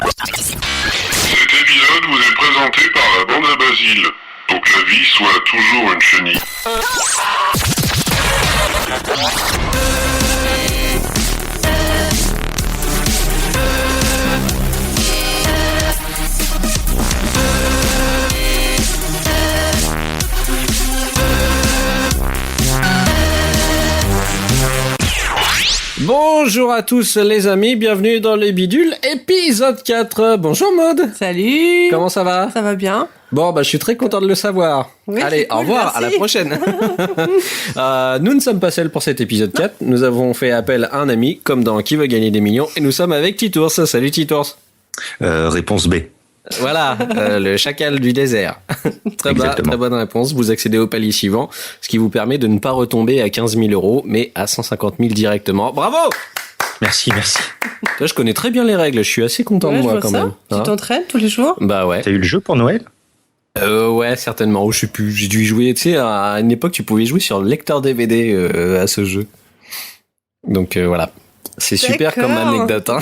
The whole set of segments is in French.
Cet épisode vous est présenté par la bande à Basile, pour que la vie soit toujours une chenille. Bonjour à tous les amis, bienvenue dans les bidules, épisode 4. Bonjour Maud. Salut. Comment ça va ? Ça va bien. Bon, je suis très content de le savoir. Oui, allez, cool, au revoir, merci. à la prochaine. Nous ne sommes pas seuls pour cet épisode 4, nous avons fait appel à un ami, comme dans Qui veut gagner des millions, et nous sommes avec Titours. Salut Titours. Réponse B. Voilà, le chacal du désert. Très bonne réponse. Vous accédez au palier suivant, ce qui vous permet de ne pas retomber à 15 000 €, mais à 150 000 directement. Bravo! Merci. Toi, je connais très bien les règles, je suis assez content de moi quand même. Tu t'entraînes tous les jours ? Bah ouais. T'as eu le jeu pour Noël ? Ouais, certainement. Je sais plus. J'ai dû y jouer. Tu sais, à une époque, tu pouvais jouer sur le lecteur DVD à ce jeu. Donc voilà. C'est super comme anecdote. Hein.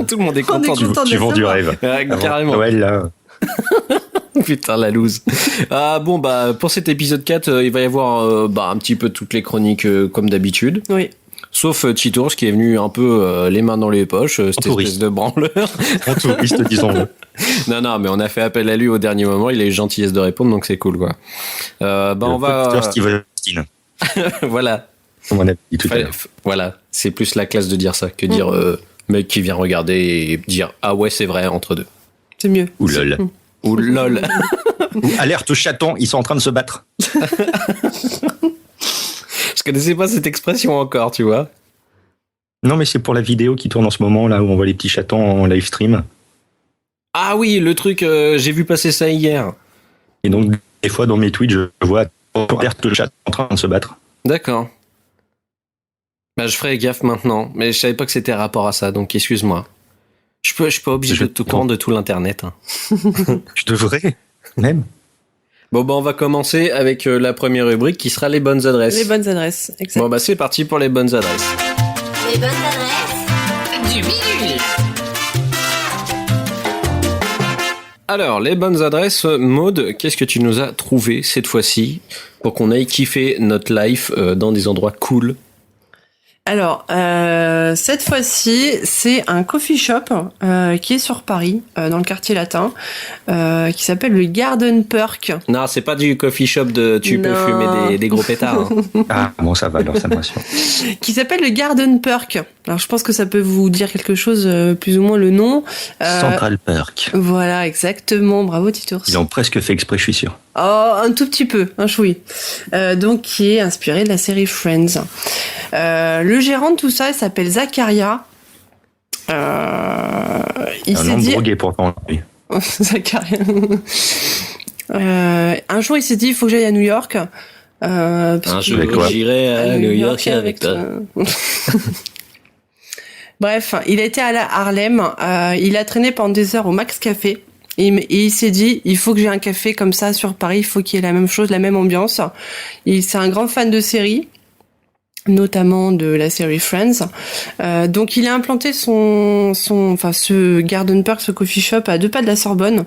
Tout le monde est content. Tu vends du rêve. Carrément. Noël, là. Putain, la loose. Pour cet épisode 4, il va y avoir un petit peu toutes les chroniques comme d'habitude. Oui. Sauf Titours qui est venu un peu les mains dans les poches, cette espèce de branleur. En touriste, disons-le. Non, mais on a fait appel à lui au dernier moment, il a eu gentillesse de répondre, donc c'est cool, quoi. On va... Steven Austin. Voilà. Comme on a dit tout à l'heure. Voilà, c'est plus la classe de dire ça que dire mec qui vient regarder et dire ah ouais, c'est vrai, entre deux. C'est mieux. Ou lol. Ou lol. Ou alerte chaton, ils sont en train de se battre. Je connaissais pas cette expression encore, tu vois. Non, mais c'est pour la vidéo qui tourne en ce moment, là, où on voit les petits chatons en live stream. Ah oui, le truc, j'ai vu passer ça hier. Et donc, des fois, dans mes tweets, je vois alerte chaton en train de se battre. D'accord. Je ferai gaffe maintenant, mais je savais pas que c'était rapport à ça, donc excuse-moi. Je suis pas obligé de tout courant de tout l'internet. Hein. Tu devrais, même. Bon, on va commencer avec la première rubrique qui sera les bonnes adresses. Les bonnes adresses, exactement. Bon, c'est parti pour les bonnes adresses. Les bonnes adresses du bidule. Alors, les bonnes adresses, Maud, qu'est-ce que tu nous as trouvé cette fois-ci pour qu'on aille kiffer notre life dans des endroits cool? Alors, cette fois-ci, c'est un coffee shop qui est sur Paris, dans le quartier latin, qui s'appelle le Garden Perk. Non, c'est pas du coffee shop de tu peux fumer des gros pétards. Hein. Ah, bon, ça va, alors ça me rassure. Qui s'appelle le Garden Perk. Alors, je pense que ça peut vous dire quelque chose, plus ou moins le nom. Central Perk. Voilà, exactement. Bravo, Titours. Ils ont presque fait exprès, je suis sûr. Oh, un tout petit peu, un chouï. Donc, qui est inspiré de la série Friends. Le gérant de tout ça, il s'appelle Zacharia. Il Un s'est nom de dit... drogué pourtant. Oui. Zacharia. Un jour, il s'est dit, il faut que j'aille à New York. Un jour, j'irai à New York avec toi. Bref, il a été à Harlem. Il a traîné pendant des heures au Max Café. Et il s'est dit, il faut que j'ai un café comme ça sur Paris. Il faut qu'il y ait la même chose, la même ambiance. C'est un grand fan de séries, notamment de la série Friends. Donc il a implanté ce Garden Perk, ce coffee shop à 2 pas de la Sorbonne.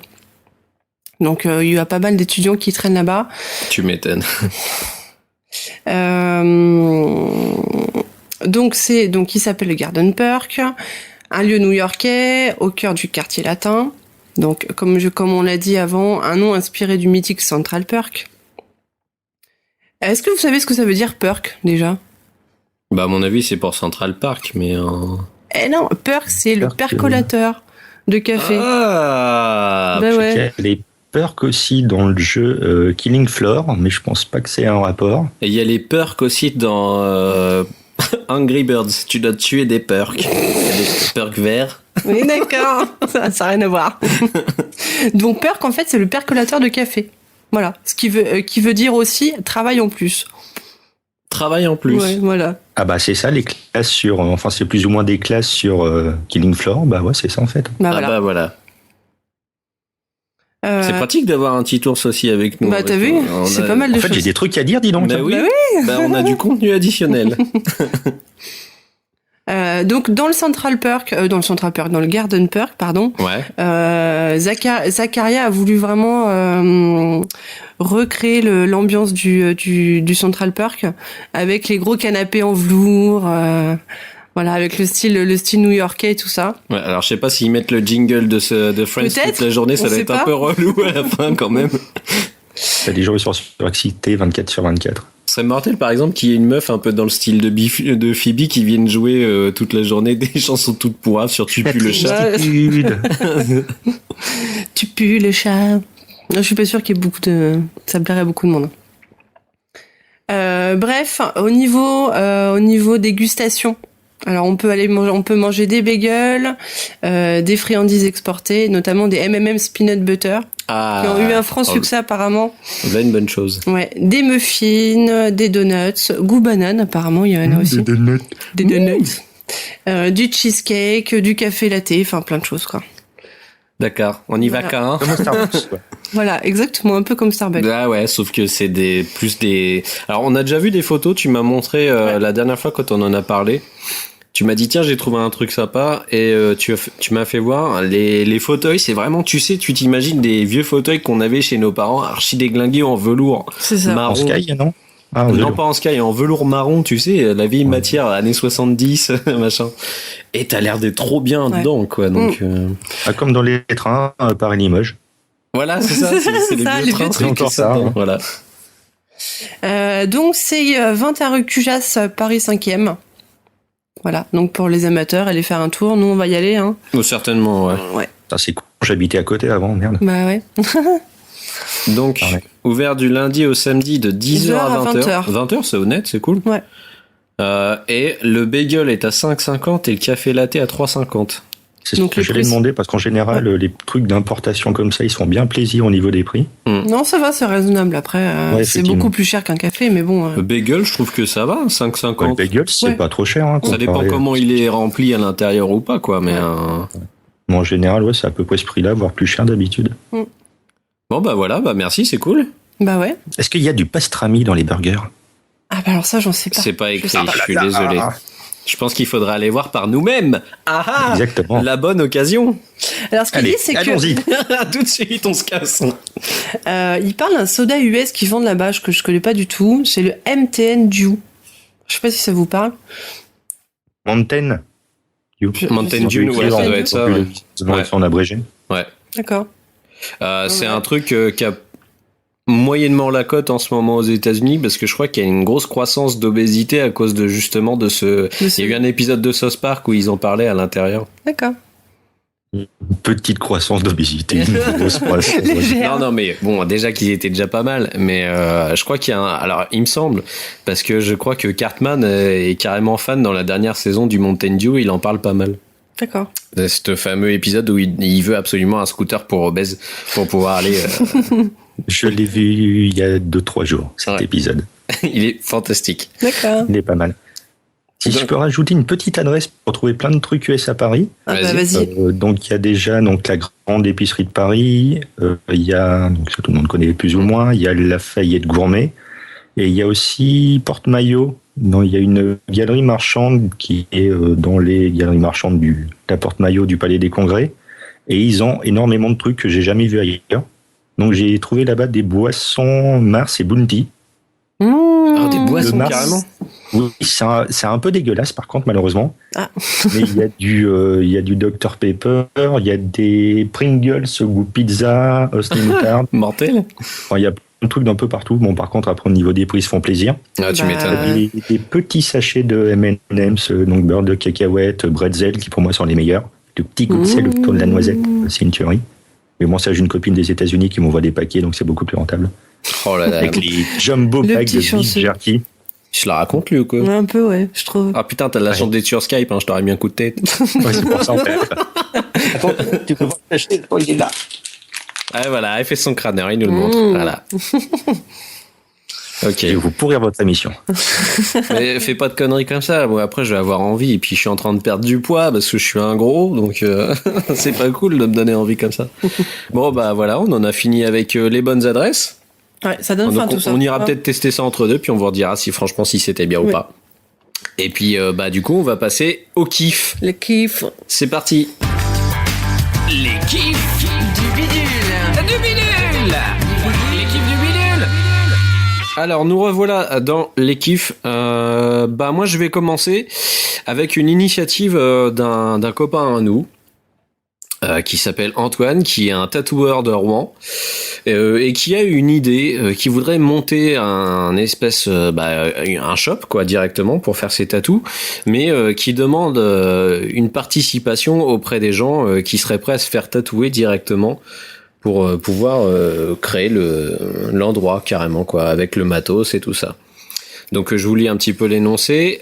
Donc il y a pas mal d'étudiants qui traînent là-bas. Tu m'étonnes. Donc il s'appelle le Garden Perk, un lieu new-yorkais au cœur du quartier latin. Donc comme on l'a dit avant, un nom inspiré du mythique Central Perk. Est-ce que vous savez ce que ça veut dire Perk déjà ? À mon avis, c'est pour Central Park, mais... Eh non, Perk, c'est le percolateur de café. Ah ouais. Les perks aussi dans le jeu Killing Floor, mais je pense pas que c'est un rapport. Et il y a les perks aussi dans Angry Birds. Tu dois tuer des perks. Il y a des perks verts. Oui, d'accord. Ça n'a rien à voir. Donc perk, en fait, c'est le percolateur de café. Voilà. Ce qui veut dire aussi travail en plus. Travail en plus. Ouais, voilà. Ah bah c'est ça, les classes sur... Enfin, c'est plus ou moins des classes sur Killing Floor. Bah ouais, c'est ça en fait. Voilà. C'est pratique d'avoir un petit ours aussi avec nous. Bah t'as vu, c'est pas mal de choses. En fait, j'ai des trucs à dire, dis donc. Bah oui, on a du contenu additionnel. Donc dans le Garden Park, pardon. Ouais. Zacharia a voulu vraiment recréer l'ambiance du Central Park avec les gros canapés en velours, voilà, avec le style new-yorkais et tout ça. Ouais, alors je sais pas s'ils mettent le jingle de Friends Peut-être, toute la journée, ça on va sait être un pas. peu relou à la fin quand même. T'as des gens qui sont surexcités 24/24. Ce serait mortel par exemple qu'il y ait une meuf un peu dans le style de Phoebe qui vienne jouer toute la journée des chansons toutes pourraves sur Tu pues le chat. Tu pues le chat. Je suis pas sûre qu'il y ait ça plairait à beaucoup de monde. Bref, au niveau dégustation. Alors on peut manger des bagels, des friandises exportées, notamment des M&M's peanut butter, qui ont eu un franc succès apparemment. Là une bonne chose. Ouais, des muffins, des donuts, goût banane apparemment, il y en a aussi. Des donuts. Du cheesecake, du café latte, enfin plein de choses quoi. D'accord, on y va Voilà. qu'un. Comme Starbucks, quoi. Voilà, exactement, un peu comme Starbucks. Ah ouais, sauf que c'est plus des... Alors on a déjà vu des photos, tu m'as montré la dernière fois quand on en a parlé. Tu m'as dit tiens j'ai trouvé un truc sympa et tu m'as fait voir les fauteuils, c'est vraiment tu t'imagines des vieux fauteuils qu'on avait chez nos parents archi déglingués en velours C'est ça. marron. En Sky, non? Ah, Non, vélo. pas en Sky, en velours marron, tu sais, la vieille matière, années 70, machin. Et t'as l'air d'être trop bien Ouais. dedans, quoi. Donc, Ah, comme dans les trains, Paris-Limoges. voilà, c'est ça, c'est les Ça, vieux les trains, vieux c'est trucs. encore ça. Hein. Voilà. Donc c'est 21 rue Cujas, Paris 5e. Voilà, donc pour les amateurs, allez faire un tour. Nous, on va y aller. Hein. Oh, certainement, ouais. Ouais, Ça, c'est con. J'habitais à côté avant, merde. bah ouais. Donc, Ah ouais. ouvert du lundi au samedi de 10h à 20h. 20h, c'est honnête, c'est cool. Ouais. Et le bagel est à 5,50 et le café latte à 3,50. C'est ce Donc, que les j'allais prix- demander parce qu'en général, les trucs d'importation comme ça, ils sont bien plaisir au niveau des prix. Non, ça va, c'est raisonnable. Après, Ouais, c'est effectivement. beaucoup plus cher qu'un café, mais bon. Le bagel, je trouve que ça va, 5,50. Ouais, le bagel, c'est Ouais. pas trop cher. Hein, Ça dépend comparé- comment il est rempli à l'intérieur ou pas, quoi. Mais Mais en général, ouais, c'est à peu près ce prix-là, voire plus cher d'habitude. bon, bah voilà, bah merci, c'est cool. Bah ouais. Est-ce qu'il y a du pastrami dans les burgers? Ah bah alors ça, j'en sais pas. C'est pas Je écrit, sais pas. je suis désolé. Je pense qu'il faudra aller voir par nous-mêmes. Ah ah, Exactement. la bonne occasion. Alors ce qu'il Allez, dit, c'est que allons-y. Tout de suite, on se casse. il parle d'un soda US qu'ils vendent là-bas, que je connais pas du tout. C'est le MTN Dew. Je sais pas si ça vous parle. Mountain Dew. Mountain Dew, Dew, ouais, ça doit être ça. Ouais. Ouais. En abrégé. D'accord. C'est Ouais. un truc qui a moyennement la cote en ce moment aux États-Unis parce que je crois qu'il y a une grosse croissance d'obésité à cause de justement de ce. Il y a eu un épisode de South Park où ils en parlaient à l'intérieur. D'accord. Une petite croissance d'obésité. Une grosse croissance. Légère. Non, mais bon, déjà qu'ils étaient déjà pas mal, mais je crois qu'il y a alors, il me semble, parce que je crois que Cartman est carrément fan dans la dernière saison du Mountain Dew, il en parle pas mal. D'accord. C'est ce fameux épisode où il veut absolument un scooter pour obèse pour pouvoir aller. Je l'ai vu il y a 2-3 jours, cet Ouais. épisode. Il est fantastique. D'accord. Il est pas mal. Si je peux rajouter une petite adresse pour trouver plein de trucs US à Paris. Ah bah Vas-y. vas-y. Donc il y a déjà donc la grande épicerie de Paris, il y a donc ça tout le monde connaît plus ou moins, il y a Lafayette Gourmet et il y a aussi Porte-Maillot. Non, il y a une galerie marchande qui est dans les galeries marchandes de la Porte-Maillot du Palais des Congrès et ils ont énormément de trucs que j'ai jamais vu ailleurs. Donc j'ai trouvé là-bas des boissons Mars et Bounty. Alors, des Mmh. boissons de Mars. carrément. Oui, c'est un peu dégueulasse par contre malheureusement. Ah. Mais il y a du Dr Pepper, il y a des Pringles goût pizza, Austin moutarde. Mortel. Enfin, il y a plein de trucs d'un peu partout. Bon, par contre, après au niveau des prix, ils se font plaisir. Ah, tu Bah, m'étonnes. Des petits sachets de M&M's, donc beurre de cacahuète, bretzel, qui pour moi sont les meilleurs. Le petit goût de sel autour de la noisette, c'est une tuerie. Mais moi, ça, j'ai une copine des États-Unis qui m'envoie des paquets, donc c'est beaucoup plus rentable. Oh là là. Avec les jumbo Le bags petit de beef chanceux. jerky. Je la raconte lui ou quoi? Ouais, un peu, ouais, je trouve. Ah putain, t'as de la chance d'être sur Skype, hein, je t'aurais mis un coup de tête. Ouais, c'est pour ça, en fait. Attends, tu peux voir l'acheter, il est là. Ah voilà, elle fait son crâneur, il nous le montre. Voilà. Ok. Je vais vous pourrir votre émission. Mais fais pas de conneries comme ça. Bon, après, je vais avoir envie. Et puis, je suis en train de perdre du poids parce que je suis un gros. Donc, c'est pas cool de me donner envie comme ça. Bon, bah voilà, on en a fini avec les bonnes adresses. Ouais, ça donne faim Donc, tout ça. on ira Ouais. peut-être tester ça entre deux. Puis, on vous redira si, franchement, si c'était bien ou Oui. pas. Et puis, du coup, on va passer au kiff. Le kiff. C'est parti. Les kiffs Du bidule. du bidule. Les kiffs du bidule. Alors, nous revoilà dans les kiffs. Moi, je vais commencer avec une initiative d'un copain à nous. Qui s'appelle Antoine, qui est un tatoueur de Rouen et qui a une idée, qui voudrait monter un espèce, un shop quoi directement pour faire ses tatous, mais qui demande une participation auprès des gens qui seraient prêts à se faire tatouer directement pour pouvoir créer l'endroit carrément quoi, avec le matos et tout ça. Donc je vous lis un petit peu l'énoncé.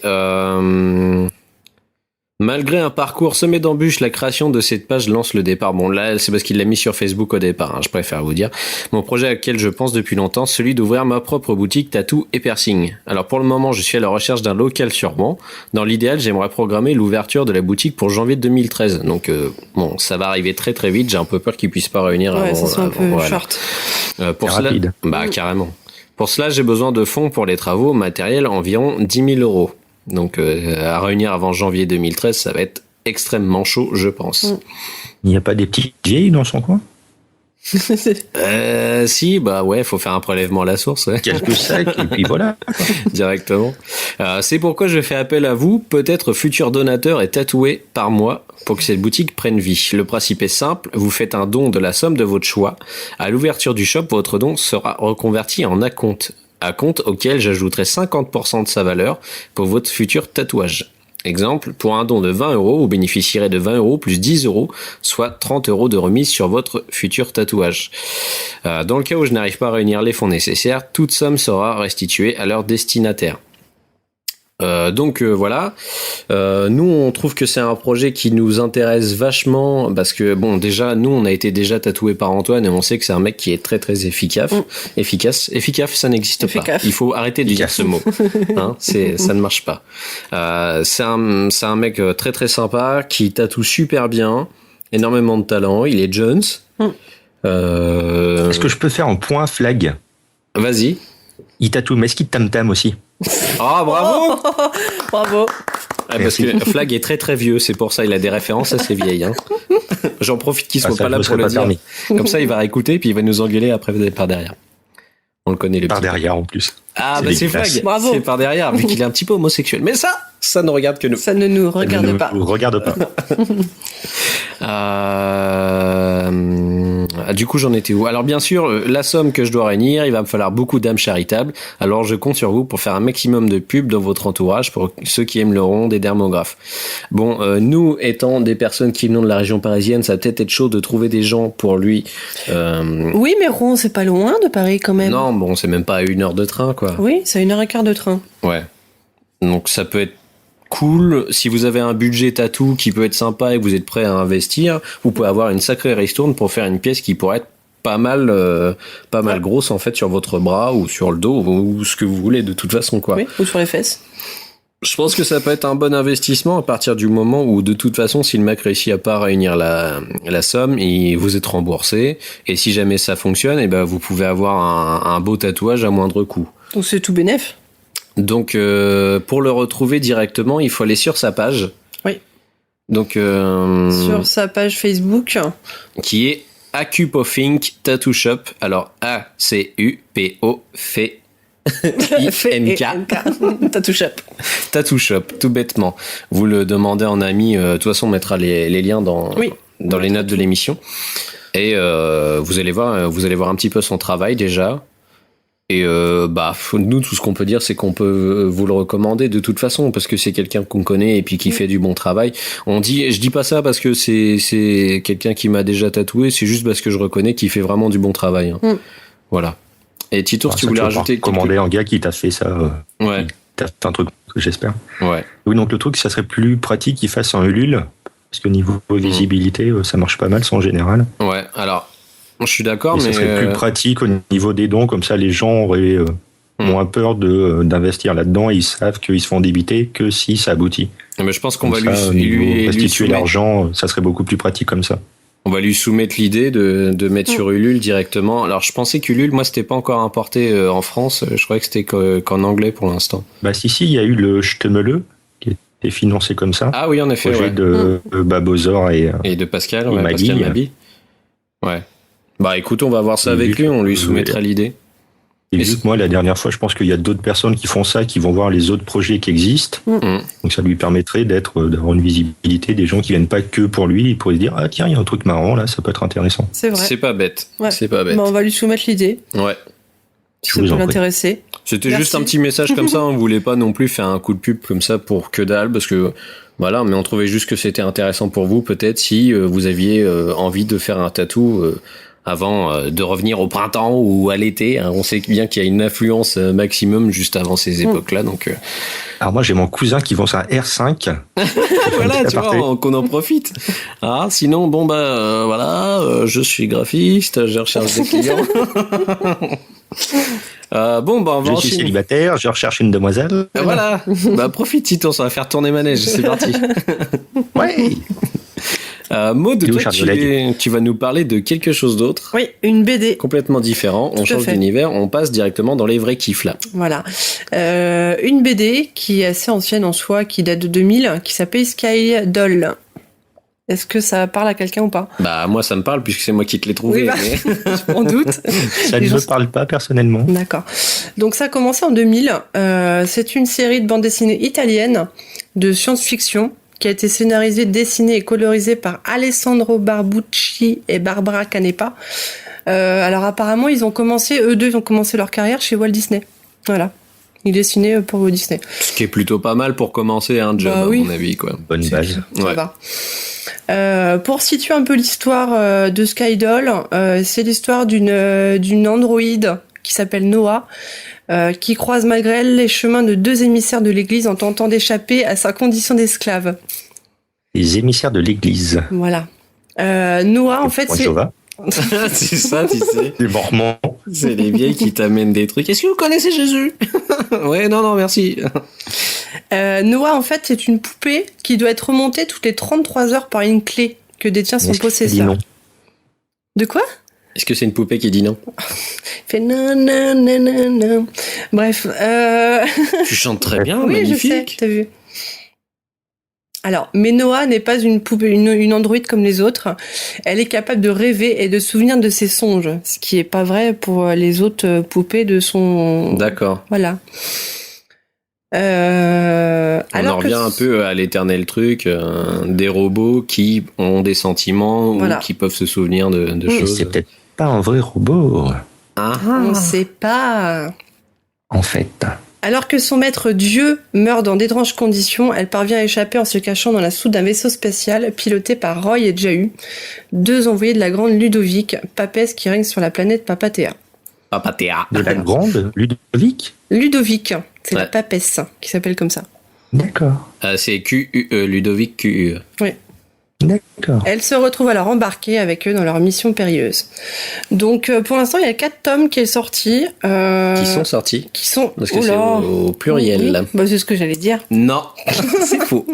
Malgré un parcours semé d'embûches, la création de cette page lance le départ. Bon, là, c'est parce qu'il l'a mis sur Facebook au départ, je préfère vous dire. Mon projet auquel je pense depuis longtemps, celui d'ouvrir ma propre boutique tatou et piercing. Alors, pour le moment, je suis à la recherche d'un local sur Rouen. Dans l'idéal, j'aimerais programmer l'ouverture de la boutique pour janvier 2013. Donc, ça va arriver très très vite. J'ai un peu peur qu'ils puissent pas réunir Ouais, avant. ça soit un peu voilà. short. Pour C'est cela, rapide. carrément. Pour cela, j'ai besoin de fonds pour les travaux, matériel, environ 10 000 euros. Donc, à réunir avant janvier 2013, ça va être extrêmement chaud, je pense. Il n'y a pas des petites vieilles dans son coin? Si, faut faire un prélèvement à la source, ouais, Quelques sacs, et puis voilà. directement. C'est pourquoi je fais appel à vous, peut-être futurs donateurs et tatoués par mois, pour que cette boutique prenne vie. Le principe est simple, vous faites un don de la somme de votre choix. À l'ouverture du shop, votre don sera reconverti en acompte auquel j'ajouterai 50% de sa valeur pour votre futur tatouage. Exemple, pour un don de 20 euros, vous bénéficierez de 20 euros plus 10 euros, soit 30 euros de remise sur votre futur tatouage. Dans le cas où je n'arrive pas à réunir les fonds nécessaires, toute somme sera restituée à leur destinataire. Voilà. Nous, on trouve que c'est un projet qui nous intéresse vachement parce que déjà, nous, on a été déjà tatoués par Antoine et on sait que c'est un mec qui est très très efficace. Efficace, ça n'existe pas. Efficace. Il faut arrêter de dire ce mot. Ça ne marche pas. C'est un mec très très sympa qui tatoue super bien, énormément de talent. Il est Jones. Est-ce que je peux faire un point flag? Vas-y. Il tatoue Mesquite Tam Tam aussi. Ah, bravo! Bravo. Parce que Flag est très très vieux, c'est pour ça il a des références assez vieilles. J'en profite qu'il soit ça, pas là je me pour serais le pas dire. permis. Comme ça il va réécouter puis il va nous engueuler après par derrière. On le connaît le Par petit. derrière en plus. Ah C'est c'est dégueulasse. Flag, Bravo. c'est par derrière vu qu'il est un petit peu homosexuel. Mais ça ne regarde que nous. Ça ne nous regarde Ne pas. vous regarde pas. Du coup, j'en étais où? Alors, bien sûr, la somme que je dois réunir, il va me falloir beaucoup d'âmes charitables. Alors, je compte sur vous pour faire un maximum de pubs dans votre entourage pour ceux qui aiment le rond des dermographes. Nous, étant des personnes qui venons de la région parisienne, ça va peut-être être chaud de trouver des gens pour lui. Oui, mais Rouen, c'est pas loin de Paris quand même. Non, c'est même pas à 1 heure de train, quoi. Oui, c'est 1h15 de train. Ouais. Donc, ça peut être cool. Si vous avez un budget tatou qui peut être sympa et que vous êtes prêt à investir, vous pouvez avoir une sacrée ristourne pour faire une pièce qui pourrait être pas mal grosse en fait sur votre bras ou sur le dos ou ce que vous voulez de toute façon quoi. Oui, ou sur les fesses. Je pense que ça peut être un bon investissement à partir du moment où de toute façon si le mec réussit à pas réunir la somme, vous êtes remboursé et si jamais ça fonctionne, vous pouvez avoir un beau tatouage à moindre coût. Donc c'est tout bénef. Donc pour le retrouver directement, il faut aller sur sa page. Oui. Donc Sur sa page Facebook. qui est Acupofink Tattoo Shop. Alors A-C-U-P-O-F-I-N-K Tattoo Shop. Tattoo Shop, tout bêtement. Vous le demandez en ami. De toute façon, on mettra les liens dans les notes de l'émission. Et vous allez voir un petit peu son travail déjà. Et nous, tout ce qu'on peut dire, c'est qu'on peut vous le recommander de toute façon, parce que c'est quelqu'un qu'on connaît et puis qui fait du bon travail. Je dis pas ça parce que c'est quelqu'un qui m'a déjà tatoué, c'est juste parce que je reconnais qu'il fait vraiment du bon travail. Voilà. Et Titour, tu voulais rajouter commander un gars qui t'a fait ça. Ouais. T'as fait un truc, j'espère. Ouais. Oui, donc le truc, ça serait plus pratique qu'il fasse un Ulule, parce que niveau visibilité, ça marche pas mal, ça en général. Ouais. Alors, je suis d'accord, Et mais ça serait plus pratique au niveau des dons, comme ça les gens auraient moins peur d'investir là-dedans, et ils savent qu'ils se font débiter que si ça aboutit. mais je pense qu'on Comme va ça, lui restituer soumettre. l'argent, ça serait beaucoup plus pratique comme ça. On va lui soumettre l'idée de mettre sur Ulule directement. Alors, je pensais qu'Ulule, moi, c'était pas encore importé en France. Je croyais que c'était qu'en anglais pour l'instant. Bah si, il y a eu le Ch'temele, est financé comme ça. Ah oui, en effet, Projet ouais. de Babozor et Et de Pascal, Et ouais, Mabi. Pascal Mabi. Ouais. Bah écoute, on va voir ça Oui, avec lui, on lui oui. soumettra l'idée. Et Mais vu que moi, la dernière fois, je pense qu'il y a d'autres personnes qui font ça, qui vont voir les autres projets qui existent. Mm. Donc ça lui permettrait d'avoir une visibilité des gens qui viennent pas que pour lui. Ils pourraient se dire, ah tiens, il y a un truc marrant là, ça peut être intéressant. C'est vrai. C'est pas bête. Ouais. C'est pas bête. Bah, on va lui soumettre l'idée, Ouais. si Je ça vous peut en prie. l'intéresser. C'était Merci. juste un petit message comme ça, on voulait pas non plus faire un coup de pub comme ça pour que dalle, parce que voilà, mais on trouvait juste que c'était intéressant pour vous, peut-être si vous aviez envie de faire un tatou avant de revenir au printemps ou à l'été. Hein. On sait bien qu'il y a une influence maximum juste avant ces époques-là, donc Alors moi, j'ai mon cousin qui vend sa R5. voilà, tu Aparté. vois, qu'on en profite. Ah, sinon, bon bah voilà, je suis graphiste, je recherche des clients. Bon bah on va Je suis enchaîner. célibataire, je recherche une demoiselle. Voilà, bah profite Titon, ça va faire tourner manège, c'est parti. Ouais. Maud, Dis-nous, toi, Charles tu vas nous parler de quelque chose d'autre, Oui, une BD. complètement différent. On Tout à change fait. d'univers, on passe directement dans les vrais kiffs là. Voilà. Une BD qui est assez ancienne en soi, qui date de 2000, qui s'appelle Sky Doll. Est-ce que ça parle à quelqu'un ou pas? Bah moi ça me parle puisque c'est moi qui te l'ai trouvé. Oui, bah. mais- Je m'en doute. Ça ne Les me gens- parle pas personnellement. D'accord. Donc ça a commencé en 2000. C'est une série de bande dessinée italienne de science-fiction qui a été scénarisée, dessinée et colorisée par Alessandro Barbucci et Barbara Canepa. Alors apparemment, eux deux, ils ont commencé leur carrière chez Walt Disney. Voilà. Ils dessinaient pour Walt Disney. Ce qui est plutôt pas mal pour commencer un job Bah à oui. mon avis quoi. Bonne base. Ça Ouais. va. Pour situer un peu l'histoire de Sky Doll, c'est l'histoire d'une androïde qui s'appelle Noah, qui croise malgré elle les chemins de deux émissaires de l'Église en tentant d'échapper à sa condition d'esclave. Les émissaires de l'église. Voilà. Noah, en fait, Point c'est... Jéhovah, C'est ça, tu sais. les Mormons. C'est les vieilles qui t'amènent des trucs. Est-ce que vous connaissez Jésus? Ouais, non, merci. Noah, en fait, c'est une poupée qui doit être remontée toutes les 33 heures par une clé que détient son Est-ce qu'il dit possesseur. non. De quoi? Est-ce que c'est une poupée qui dit non? Il fait nan, nan, nan, nan, nan. Bref. Tu chantes très bien, Oui, je sais, magnifique. t'as vu. Alors, mais Noah n'est pas une poupée, une androïde comme les autres. Elle est capable de rêver et de se souvenir de ses songes, ce qui est pas vrai pour les autres poupées de son. D'accord. Voilà. On en revient un peu à l'éternel truc, des robots qui ont des sentiments Voilà. ou qui peuvent se souvenir de Mais choses. c'est peut-être pas un vrai robot, Ah, On sait pas. en fait. Alors que son maître Dieu meurt dans d'étranges conditions, elle parvient à échapper en se cachant dans la soute d'un vaisseau spatial piloté par Roy et Jahu, deux envoyés de la grande Ludovic, papesse qui règne sur la planète Papatea. Papatea. De la grande Ludovic. Ludovic, c'est la Ouais. papesse qui s'appelle comme ça. D'accord. C'est QUE, Ludovic QUE. D'accord. Elle se retrouve alors embarquée avec eux dans leur mission périlleuse. Donc pour l'instant, il y a 4 tomes qui est sorti. Qui sont sortis. Qui sont... Parce que Oula. c'est au pluriel. Oui, là. bah, c'est ce que j'allais dire. Non, c'est faux.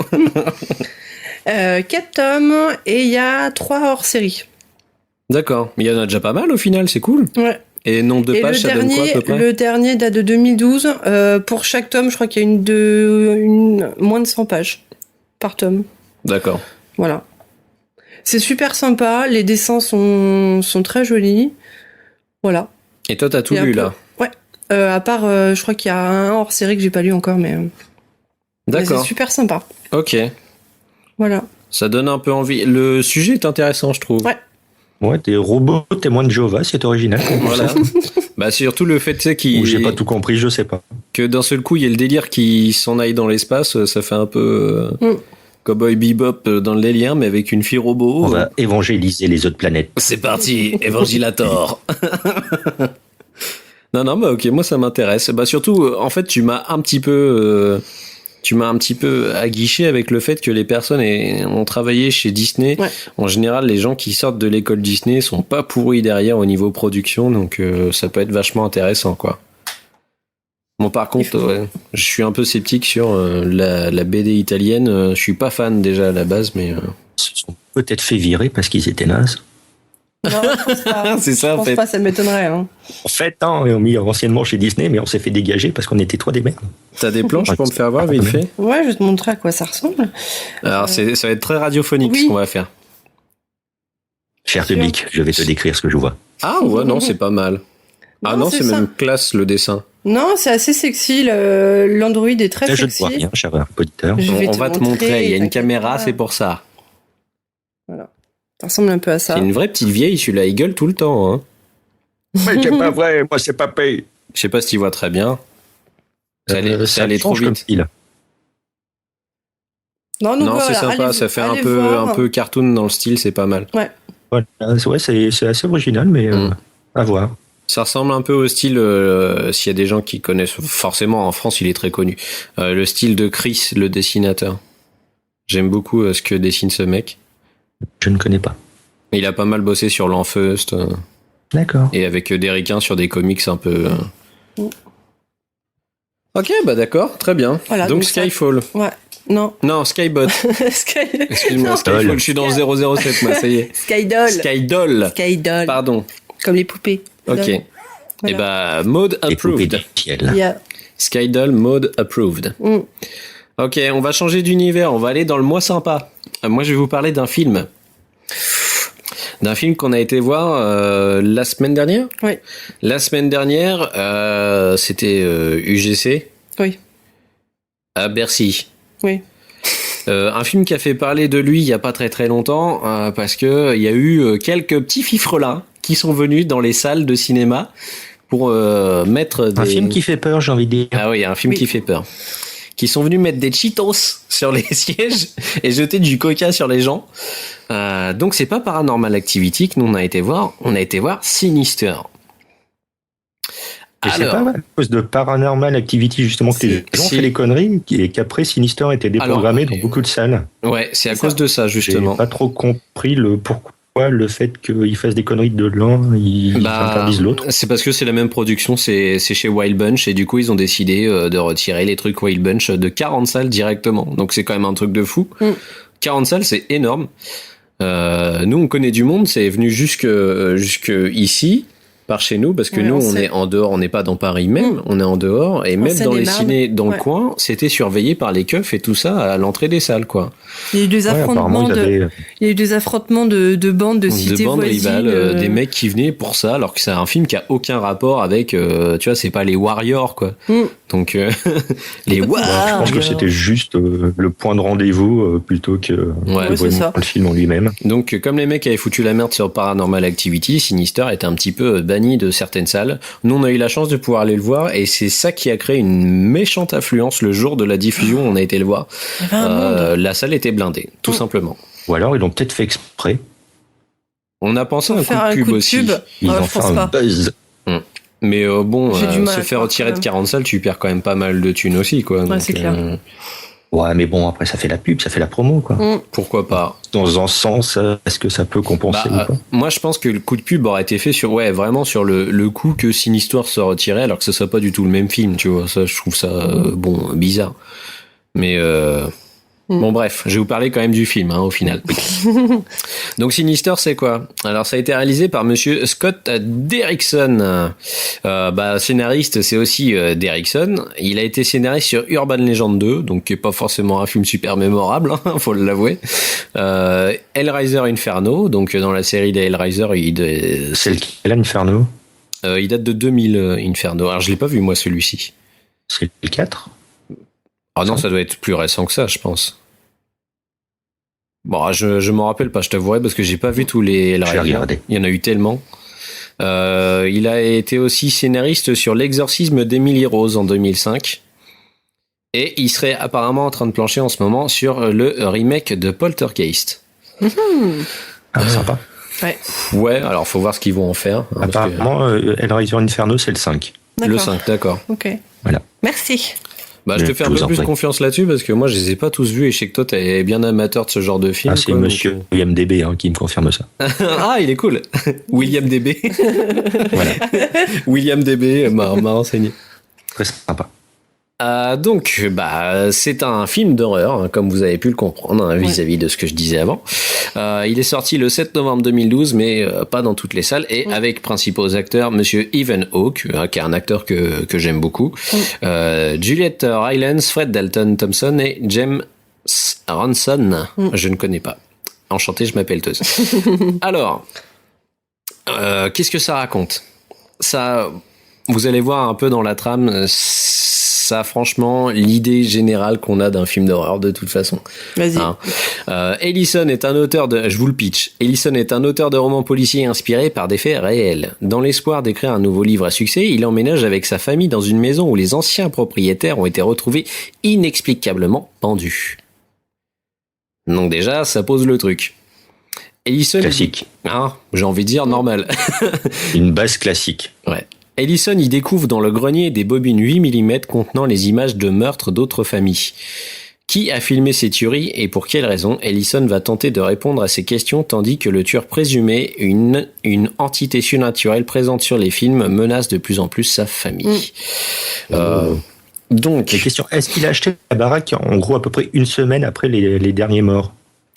4 tomes et il y a 3 hors-série. D'accord. Mais il y en a déjà pas mal au final, c'est cool. Ouais. Et nombre de Et pages, ça donne quoi à peu près? le dernier date de 2012. Pour chaque tome, je crois qu'il y a moins de 100 pages par tome. D'accord. Voilà. C'est super sympa. Les dessins sont très jolis. Voilà. Et toi, t'as tout Et un lu peu- là? À part, je crois qu'il y a un hors série que j'ai pas lu encore, mais D'accord. c'est super sympa. Ok. Voilà. Ça donne un peu envie. Le sujet est intéressant, je trouve. Ouais. Ouais, des robots témoins de Jéhovah, c'est original. Voilà. Bah surtout le fait, tu sais, Ou j'ai pas tout compris, je sais pas. que d'un seul coup il y ait le délire qui s'en aille dans l'espace, ça fait un peu Cowboy Bebop dans le délire, mais avec une fille robot. On va évangéliser les autres planètes. C'est parti, Evangilator. Non, bah ok, moi ça m'intéresse. Bah surtout, en fait, tu m'as un petit peu aguiché avec le fait que les personnes ont travaillé chez Disney. Ouais. En général, les gens qui sortent de l'école Disney sont pas pourris derrière au niveau production, donc ça peut être vachement intéressant, quoi. Bon, par contre, ouais, je suis un peu sceptique sur la BD italienne. Je suis pas fan déjà à la base, mais Ils se sont peut-être fait virer parce qu'ils étaient nazes. Non, je pense pas. C'est ça, Je en pense fait. pas, ça m'étonnerait. Hein. En fait, on a mis anciennement chez Disney, mais on s'est fait dégager parce qu'on était trop des merdes. T'as des planches pour me faire voir, vite fait? Ouais, je vais te montrer à quoi ça ressemble. Alors, ça va être très radiophonique, Oui. ce qu'on va faire. Cher public, je vais te décrire ce que je vois. Ah, ouais, non, c'est pas mal. Ah non, c'est ça. même classe, le dessin. Non, c'est assez sexy. L'Android est très Là, je ne sexy. vois rien, cher auditeur. Je vais On va te montrer, il y a une t'inquiète caméra, pas. c'est pour ça. Ça ressemble un peu à ça. C'est une vraie petite vieille, celui-là, il gueule tout le temps. Hein. Mais c'est pas vrai, moi c'est pas payé. Je sais pas si tu vois très bien. Ça allait trop change comme vite. style. Non, donc Non, voilà, c'est sympa, allez- ça fait un allez peu, voir. un peu cartoon dans le style, c'est pas mal. Voilà, ouais, c'est assez original, mais à voir. Ça ressemble un peu au style, s'il y a des gens qui connaissent, forcément en France il est très connu, le style de Chris, le dessinateur. J'aime beaucoup ce que dessine ce mec. Je ne connais pas. Il a pas mal bossé sur l'Enfeust D'accord. et avec Derrickien sur des comics un peu... Ok, bah d'accord, très bien. Voilà, donc donc ça- Skyfall. Ouais. Non. Non, Skybot. Sky... Excuse-moi, Skyfall, je suis dans le 007, moi, ça y est. Skydoll. Skydoll. Skydoll. Pardon. Comme les poupées. Ok. Doll. Et bah, mode Les poupées approved. du ciel. Yeah. Skydoll, mode approved. Mm. Ok, on va changer d'univers, on va aller dans le mois sympa. Moi, je vais vous parler d'un film. D'un film qu'on a été voir la semaine dernière. Oui. La semaine dernière, c'était UGC. Oui. À Bercy. Oui. Un film qui a fait parler de lui il y a pas très très longtemps parce que il y a eu quelques petits fifrelins qui sont venus dans les salles de cinéma pour mettre des... Un film qui fait peur, j'ai envie de dire. Ah oui, un film Oui. qui fait peur. Qui sont venus mettre des Cheetos sur les sièges et jeter du coca sur les gens. Donc c'est pas Paranormal Activity que nous on a été voir Sinister. Et c'est pas mal à cause de Paranormal Activity, justement, que les gens ont si. fait les conneries et qu'après Sinister était déprogrammé dans beaucoup de salles. Ouais, c'est à C'est cause ça. de ça J'ai justement. pas trop compris le pourquoi le fait qu'ils fassent des conneries de l'un, ils interdisent l'autre. c'est parce que c'est la même production, c'est chez Wild Bunch et du coup ils ont décidé de retirer les trucs Wild Bunch de 40 salles directement. Donc c'est quand même un truc de fou. 40 salles, c'est énorme. Nous on connaît du monde, c'est venu jusque ici. Par chez nous, parce que Ouais, nous, on on sait. est en dehors, on n'est pas dans Paris même, on est en dehors, et même dans les Seine-et-Marne. ciné dans le Ouais. coin, c'était surveillé par les keufs et tout ça à l'entrée des salles, quoi. Il y a eu des Ouais, apparemment, affrontements ils avaient... il y a eu des affrontements de bandes, de cités De bandes voisines. rivales, des mecs qui venaient pour ça, alors que c'est un film qui a aucun rapport avec, tu vois, c'est pas les Warriors, quoi. Donc, les Ouais, je Warriors. pense que c'était juste le point de rendez-vous plutôt que Ouais, c'est vraiment ça. le film en lui-même. Donc, comme les mecs avaient foutu la merde sur Paranormal Activity, Sinister était un petit peu banni de certaines salles. Nous, on a eu la chance de pouvoir aller le voir, et c'est ça qui a créé une méchante affluence le jour de la diffusion. On a été le voir. Il y avait un monde. La salle était blindée, tout simplement. Ou alors ils l'ont peut-être fait exprès. On a pensé à un coup Faire de un pub coup de aussi. pub. Ils Ouais, ont je fait pense un pas. buzz. Mais bon, J'ai du mal se à faire croire, retirer quand de même. 40 salles, tu perds quand même pas mal de thunes aussi, quoi. Ouais, c'est clair. Ouais, mais bon, après ça fait la pub, ça fait la promo, quoi. Pourquoi pas? Dans un sens, est-ce que ça peut compenser ou pas? Moi, je pense que le coup de pub aurait été fait sur, ouais, vraiment sur le coup que Sinister soit retiré, alors que ce soit pas du tout le même film, tu vois. Ça, je trouve ça, bon, bizarre. Mais, bon, bref, je vais vous parler quand même du film, au final. Donc, Sinister, c'est quoi? Alors, ça a été réalisé par monsieur Scott Derrickson. Scénariste, c'est aussi Derrickson. Il a été scénariste sur Urban Legend 2, donc qui est pas forcément un film super mémorable, faut l'avouer. Hellraiser Inferno, donc dans la série des Hellraiser, C'est lequel, Inferno? il date de 2000, Inferno. Alors, je l'ai pas vu, moi, celui-ci. C'est le 4? Ah non, ça doit être plus récent que ça, je pense. Bon, je m'en rappelle pas, je t'avouerai, parce que j'ai pas vu tous les Je vais Hellraiser. regarder. Il y en a eu tellement. Il a été aussi scénariste sur L'exorcisme d'Emily Rose en 2005. Et il serait apparemment en train de plancher en ce moment sur le remake de Poltergeist. Ah, sympa. Ouais, alors faut voir ce qu'ils vont en faire. Parce que- Apparemment, Hellraiser Inferno, c'est le 5. le 5, d'accord. Ok. Voilà. Merci. Bah, je te Je fais un vous peu en plus prie. confiance là-dessus parce que moi, je les ai pas tous vus et je sais que toi, t'es bien amateur de ce genre de film. Ah, c'est quoi, donc, monsieur IMDB qui me confirme ça. Ah, il est cool. William DB. Voilà. William DB m'a renseigné. Très sympa. Donc, c'est un film d'horreur, hein, comme vous avez pu le comprendre, hein, vis-à-vis de ce que je disais avant. Il est sorti le 7 novembre 2012, mais pas dans toutes les salles, et avec principaux acteurs, monsieur Ethan Hawke, qui est un acteur que j'aime beaucoup, Juliette Rylance, Fred Dalton Thompson et James Ranson. Je ne connais pas. Enchanté, je m'appelle Teuse. Alors, qu'est-ce que ça raconte ? Ça, vous allez voir un peu dans la trame, ça, franchement, l'idée générale qu'on a d'un film d'horreur, de toute façon. Vas-y. Hein. Ellison est un auteur je vous le pitch. Ellison est un auteur de romans policiers inspirés par des faits réels. Dans l'espoir d'écrire un nouveau livre à succès, il emménage avec sa famille dans une maison où les anciens propriétaires ont été retrouvés inexplicablement pendus. Donc déjà, ça pose le truc. Ellison, Classique. hein, j'ai envie de dire normal. Une base classique. Ouais. Ellison y découvre dans le grenier des bobines 8 mm contenant les images de meurtres d'autres familles. Qui a filmé ces tueries et pour quelle raison? Ellison va tenter de répondre à ces questions tandis que le tueur présumé, une entité surnaturelle présente sur les films, menace de plus en plus sa famille. Donc, Les questions. Est-ce qu'il a acheté la baraque en gros à peu près une semaine après les derniers morts?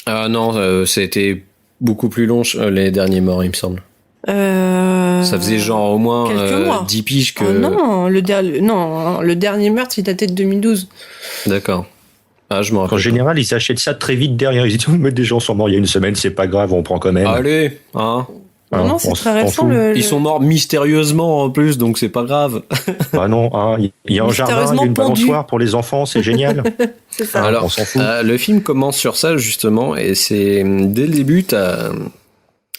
non, c'était beaucoup plus long les derniers morts, il me semble. Ça faisait genre au moins quelques mois. 10 piges que... non, le dernier meurtre, il datait de 2012. D'accord. Ah, je me En rappelle. général, ils achètent ça très vite derrière. Ils disent, mais des gens sont morts il y a une semaine, c'est pas grave, on prend quand même. Allez, hein. Non, c'est on très s'en récent. fout. Ils sont morts mystérieusement en plus, donc c'est pas grave. Bah non, hein, il y a un jardin, il y a Mystérieusement une pendu. balançoire pour les enfants, c'est génial. C'est ça. Alors, on s'en fout. le film commence sur ça justement, et c'est dès le début, t'as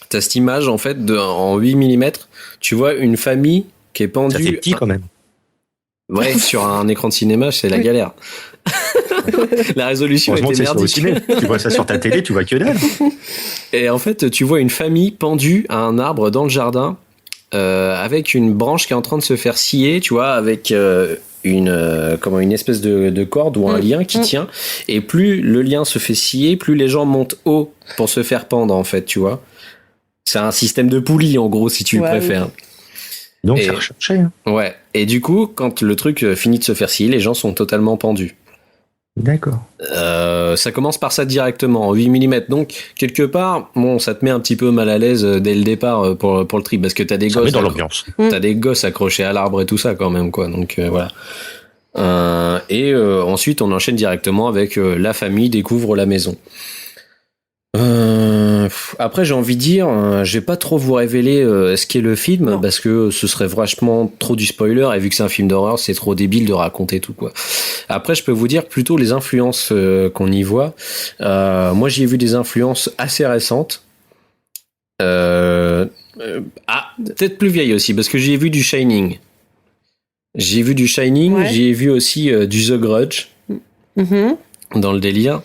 cette image en fait en 8 mm. Tu vois une famille qui est Ça fait pendue. petit quand même. Ouais, sur un écran de cinéma, c'est la Oui. galère. La résolution Heureusement que était c'est ça au merdique. ciné. Tu vois ça sur ta télé, tu vois que dalle. Et en fait, tu vois une famille pendue à un arbre dans le jardin, avec une branche qui est en train de se faire scier, tu vois, avec une espèce de corde ou un lien qui tient. Et plus le lien se fait scier, plus les gens montent haut pour se faire pendre, en fait, tu vois. C'est un système de poulie, en gros, si tu le Ouais, préfères. Donc Et- c'est recherché. Hein. Ouais. Et du coup, quand le truc finit de se faire scier, les gens sont totalement pendus. D'accord. Ça commence par ça directement, en 8 mm. Donc, quelque part, bon, ça te met un petit peu mal à l'aise dès le départ pour le trip, parce que t'as des Ça met gosses, dans l'ambiance. t'as des gosses accrochés à l'arbre et tout ça quand même, quoi. Donc, voilà. Ensuite, on enchaîne directement avec la famille découvre la maison. Après, j'ai envie de dire, je vais pas trop vous révéler ce qu'est le film, Non. parce que ce serait vachement trop du spoiler, et vu que c'est un film d'horreur, c'est trop débile de raconter tout, quoi. Après, je peux vous dire plutôt les influences qu'on y voit. Moi, j'y ai vu des influences assez récentes. Peut-être plus vieilles aussi, parce que j'y ai vu du Shining. J'y ai vu du Shining, Ouais. j'y ai vu aussi du The Grudge, Mhm. dans le délire.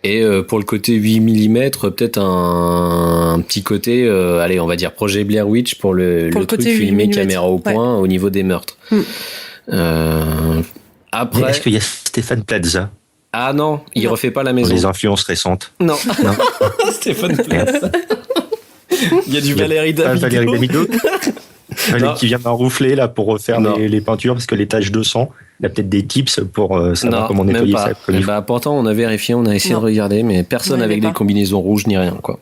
Et pour le côté 8 mm, peut-être un petit côté, allez, on va dire projet Blair Witch pour le Pour le truc côté 8 filmé mm, caméra au point au niveau des meurtres. Mais Après, est-ce qu'il y a Stéphane Plaza ah non, il Non. refait pas la dans maison. les influences récentes? Non, Non. Stéphane Plaza. Il y a du Valérie Ah, Damido. Valérie Damido Non. qui vient m'enroufler là pour refaire Non. les peintures parce que les taches de sang, il a peut-être des tips pour savoir Non, comment même nettoyer pas. ça. comme il faut. Bah, pourtant, on a vérifié, on a essayé Non. de regarder, mais personne Ouais, avec mais des pas. combinaisons rouges ni rien, quoi.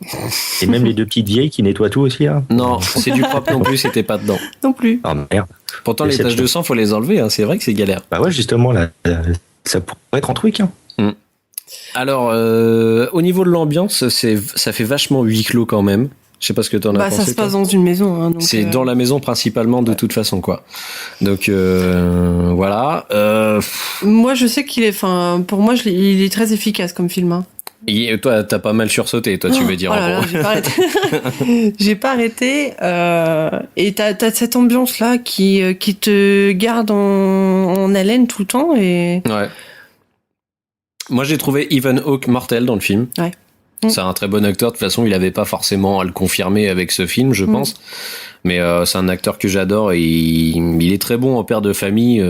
Et même les deux petites vieilles qui nettoient tout aussi là. Non, c'est du propre non plus, c'était pas dedans. Non plus. Ah merde. Pourtant, les Déception. taches de sang, faut les enlever, hein, c'est vrai que c'est galère. Bah ouais, justement là, ça pourrait être un truc. Hein. Alors, au niveau de l'ambiance, ça fait vachement huis clos quand même. Je sais pas ce que t'en as Bah, pensé. ça se toi. passe dans une maison. Hein, donc, C'est dans la maison principalement de toute façon, quoi. Donc voilà. Moi, je sais qu'il est. Enfin, pour moi, il est très efficace comme film. Hein. Toi, t'as pas mal sursauté, toi, tu veux dire. Oh en là là, gros. j'ai pas arrêté. J'ai pas arrêté. Et t'as cette ambiance là qui te garde en haleine tout le temps et. Ouais. Moi, j'ai trouvé Ethan Hawke mortel dans le film. Ouais. C'est un très bon acteur. De toute façon, il avait pas forcément à le confirmer avec ce film, je pense. Mais c'est un acteur que j'adore et il est très bon en père de famille,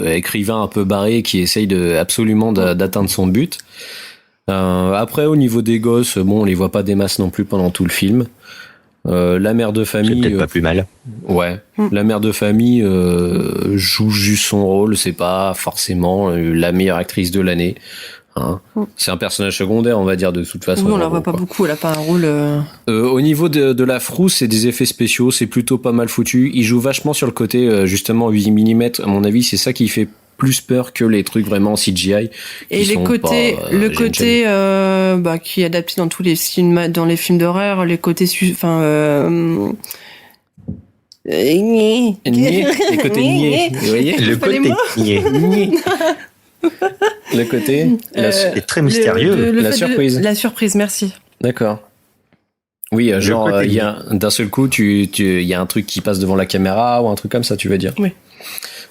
écrivain un peu barré qui essaye absolument d'atteindre son but. Après, au niveau des gosses, bon, on les voit pas des masses non plus pendant tout le film. La mère de C'est famille, peut-être pas plus mal. ouais, la mère de famille joue juste son rôle. C'est pas forcément la meilleure actrice de l'année. Hein. C'est un personnage secondaire, on va dire de toute façon. Oui, on la voit pas beaucoup, elle a pas un rôle. Au niveau de la frousse et des effets spéciaux, c'est plutôt pas mal foutu. Il joue vachement sur le côté justement 8 mm. À mon avis, c'est ça qui fait plus peur que les trucs vraiment CGI. Et les côtés, le côté qui est adapté dans tous les films, dans les films d'horreur, les côtés, Les côtés niais, vous voyez Le pas les côté mots niais. Le côté. C'est très mystérieux. La surprise. La surprise, merci. D'accord. Oui, genre, côté il y a d'un seul coup, il y a un truc qui passe devant la caméra ou un truc comme ça, tu veux dire? Oui.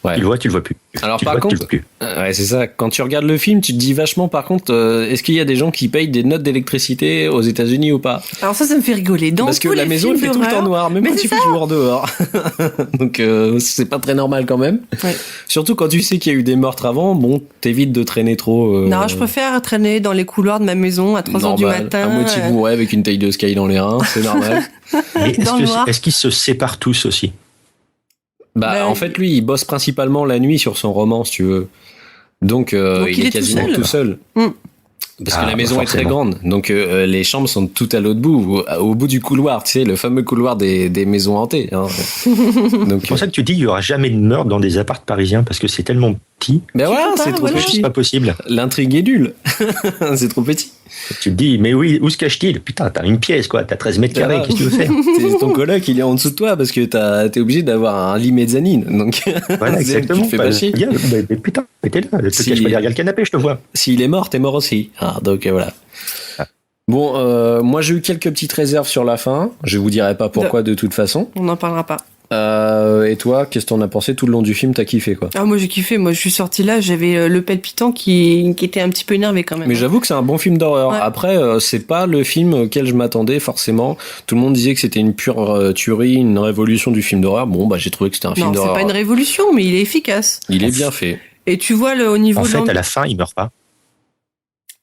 Ouais. Tu le vois, tu le vois plus. Alors Tu par le vois, tu contre, le vois plus. ouais, c'est ça. Quand tu regardes le film, tu te dis vachement. Par contre, est-ce qu'il y a des gens qui payent des notes d'électricité aux États-Unis ou pas? Alors ça me fait rigoler. Dans Parce que tous la les maison elle films fait tout le temps d'horreur- noir, même Mais quand c'est il fait jour dehors. Donc c'est pas très normal quand même. Ouais. Surtout quand tu sais qu'il y a eu des meurtres avant. Bon, t'évites de traîner trop. Non, je préfère traîner dans les couloirs de ma maison à 3h du normal. matin. À moitié bourré avec une taille de sky dans les reins, c'est normal. Mais Dans le noir. est-ce qu'ils se séparent tous aussi? Ben, En fait, lui, il bosse principalement la nuit sur son roman, si tu veux. Donc il est tout quasiment seul. tout seul. Mm. Parce Ah, que la maison bah, est très forcément. grande. Donc les chambres sont tout à l'autre bout, au bout du couloir, tu sais, le fameux couloir des maisons hantées. Hein. Donc, C'est pour ça que tu dis qu'il n'y aura jamais de meurtre dans des apparts parisiens parce que c'est tellement petit. ben voilà, peux pas, c'est trop voilà. petit. C'est pas possible. L'intrigue est nulle. C'est trop petit. Tu te dis, mais oui, où se cache-t-il? Putain, t'as une pièce, quoi. T'as 13 mètres carrés. Voilà. Qu'est-ce que tu veux faire? C'est ton coloc, il est en dessous de toi parce que t'es obligé d'avoir un lit mezzanine. Donc, Voilà, c'est- exactement. tu te fais pas chier. Regarde, mais putain, mais t'es là. Si- Te cache pas derrière le canapé, je te vois. S'il est mort, t'es mort aussi. Ah, donc voilà. Bon, moi j'ai eu quelques petites réserves sur la fin. Je vous dirai pas pourquoi de toute façon. On n'en parlera pas. Et toi, qu'est-ce que t'en as pensé tout le long du film? T'as kiffé quoi? Ah, moi j'ai kiffé. Moi je suis sortie là, j'avais le palpitant qui était un petit peu énervé quand même. Mais j'avoue que c'est un bon film d'horreur. Ouais. Après, c'est pas le film auquel je m'attendais forcément. Tout le monde disait que c'était une pure tuerie, une révolution du film d'horreur. Bon, bah j'ai trouvé que c'était un film Non, c'est d'horreur. pas une révolution, mais il est efficace. Il est bien fait. Et tu vois au niveau En de fait, à la fin, il meurt pas.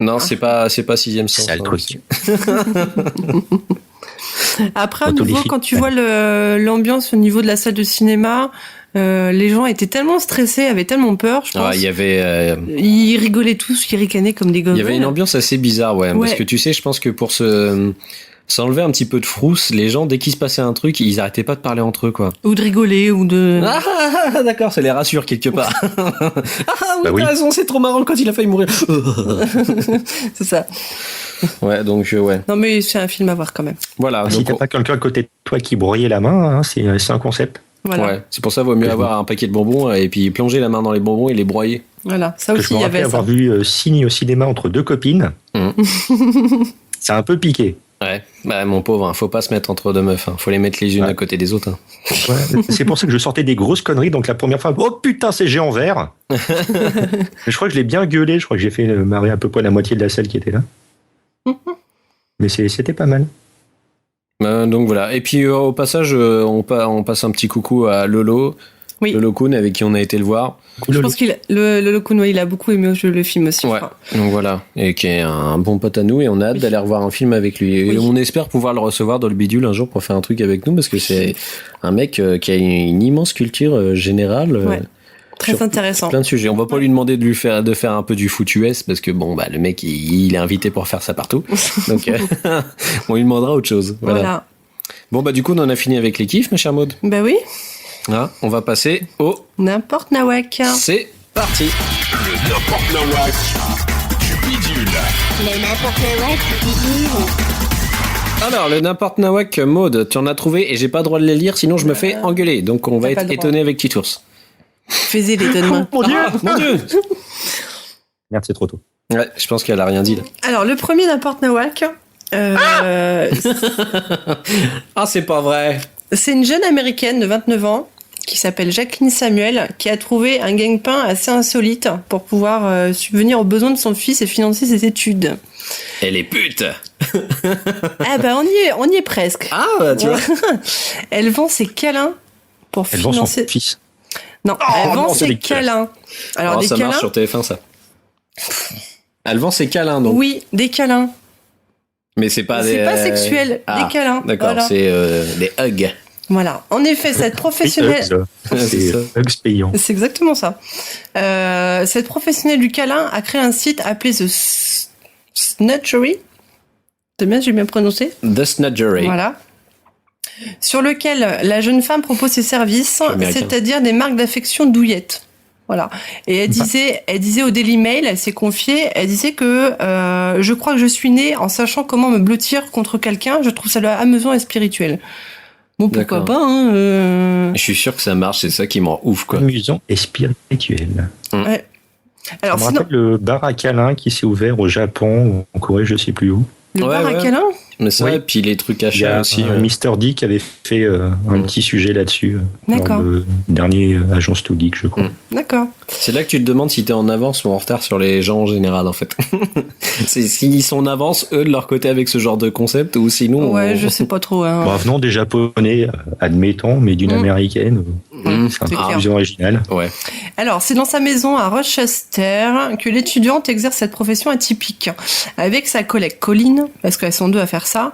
Non, c'est pas Sixième Sens. C'est ça le hein, truc. Après, Dans tous les nouveau, films, quand tu ouais. vois l'ambiance au niveau de la salle de cinéma, les gens étaient tellement stressés, avaient tellement peur, je pense. Ouais, il y avait Ils rigolaient tous, ils ricanaient comme des gosses. il y avait une ambiance assez bizarre, ouais. Parce que tu sais, je pense que pour s'enlever un petit peu de frousse, les gens, dès qu'il se passait un truc, ils arrêtaient pas de parler entre eux, quoi. Ou de rigoler, ou de... Ah, d'accord, ça les rassure quelque part. Ah oui, Bah oui. t'as raison, c'est trop marrant quand il a failli mourir. C'est ça. Ouais, donc ouais. Non, mais c'est un film à voir quand même. Voilà, Si donc t'as pas quelqu'un à côté de toi qui broyait la main, hein, c'est un concept. Voilà. ouais, c'est pour ça vaut mieux avoir un paquet de bonbons et puis plonger la main dans les bonbons et les broyer. Voilà. Ça Que aussi, je me il y rappelle avait ça. avoir vu Signe au cinéma entre deux copines. Mhm. C'est un peu piqué. Ouais, bah mon pauvre, hein, faut pas se mettre entre deux meufs, hein. Faut les mettre les unes Ouais. à côté des autres. Hein. Ouais, c'est pour ça que je sortais des grosses conneries. Donc la première fois, oh putain, c'est géant vert. Mais je crois que je l'ai bien gueulé. Je crois que j'ai fait marrer à peu près la moitié de la salle qui était là. Mais c'était pas mal. Donc voilà. Et puis au passage, on passe un petit coucou à Lolo. Oui. Lolo Kun avec qui on a été le voir. Je pense qu'il le Lokuno, il a beaucoup aimé le film aussi. Ouais. Enfin, Donc voilà. Et qui est un bon pote à nous et on a hâte d'aller revoir un film avec lui. Et Oui. on espère pouvoir le recevoir dans le bidule un jour pour faire un truc avec nous parce que c'est un mec qui a une immense culture générale. Ouais. Très sur intéressant. Plein de sujets. On va pas lui demander de faire un peu du foot US parce que bon bah le mec il est invité pour faire ça partout. Donc on lui demandera autre chose. Voilà. Bon bah du coup on en a fini avec les kiffs ma chère Maud. Bah oui, Hein, on va passer au n'importe Nawak. c'est parti. Le n'importe nawak du bidule. Le n'importe ouais du bidule. Alors le n'importe nawak Maud, tu en as trouvé et j'ai pas le droit de les lire sinon je me fais engueuler. Donc on va T'as pas être le droit. étonné avec Titours. Faisez l'étonnement. Mon Dieu. Ah, mon dieu. Merde, c'est trop tôt. Ouais, je pense qu'elle a rien dit là. Alors, le premier n'importe Nawak, Ah c'est pas vrai. c'est une jeune américaine de 29 ans qui s'appelle Jacqueline Samuel qui a trouvé un gagne-pain assez insolite pour pouvoir subvenir aux besoins de son fils et financer ses études. Elle est pute. Ah bah on y est presque. Ah bah, tu vois. Elle vend ses câlins pour Elle vend son financer... fils. Non, elle vend non, c'est ses dégueulasse. câlins. Alors Alors, des ça câlins. marche sur TF1 ça. Elle vend ses câlins donc. Oui, des câlins. Mais c'est pas C'est pas sexuel, des câlins. D'accord, Voilà. c'est des hugs. Voilà. En effet, cette professionnelle... C'est C'est ça. Hugs payant. C'est exactement ça. Cette professionnelle du câlin a créé un site appelé The Snatchery. C'est bien, j'ai bien prononcé. The Snatchery. Voilà. Sur lequel la jeune femme propose ses services, Américain. c'est-à-dire des marques d'affection douillettes. Voilà. Et elle disait au Daily Mail, elle s'est confiée, elle disait que je crois que je suis née en sachant comment me blottir contre quelqu'un. Je trouve ça amusant et spirituel. Bon, pourquoi D'accord. pas, hein, Je suis sûr que ça marche, c'est ça qui me rend ouf, quoi. Amusant et spirituel. Ouais. Alors, Ça me sinon, rappelle le bar à câlin qui s'est ouvert au Japon ou en Corée, je sais plus où. le Ouais, bar à ouais. câlin, Mais ça, Oui. et puis les trucs Il y achats a aussi. Mr. D qui avait fait un petit sujet là-dessus. D'accord. Dans le dernier Agence to Geek, je crois. d'accord. C'est là que tu te demandes si t'es en avance ou en retard sur les gens en général, en fait. C'est s'ils sont en avance, eux, de leur côté, avec ce genre de concept, ou sinon... Ouais, je sais pas trop. Hein. Bon, venant des Japonais, admettons, mais d'une américaine, c'est un c'est peu clair. plus original. Ouais. Alors, c'est dans sa maison à Rochester que l'étudiante exerce cette profession atypique. Avec sa collègue Colline, parce qu'elles sont deux à faire ça.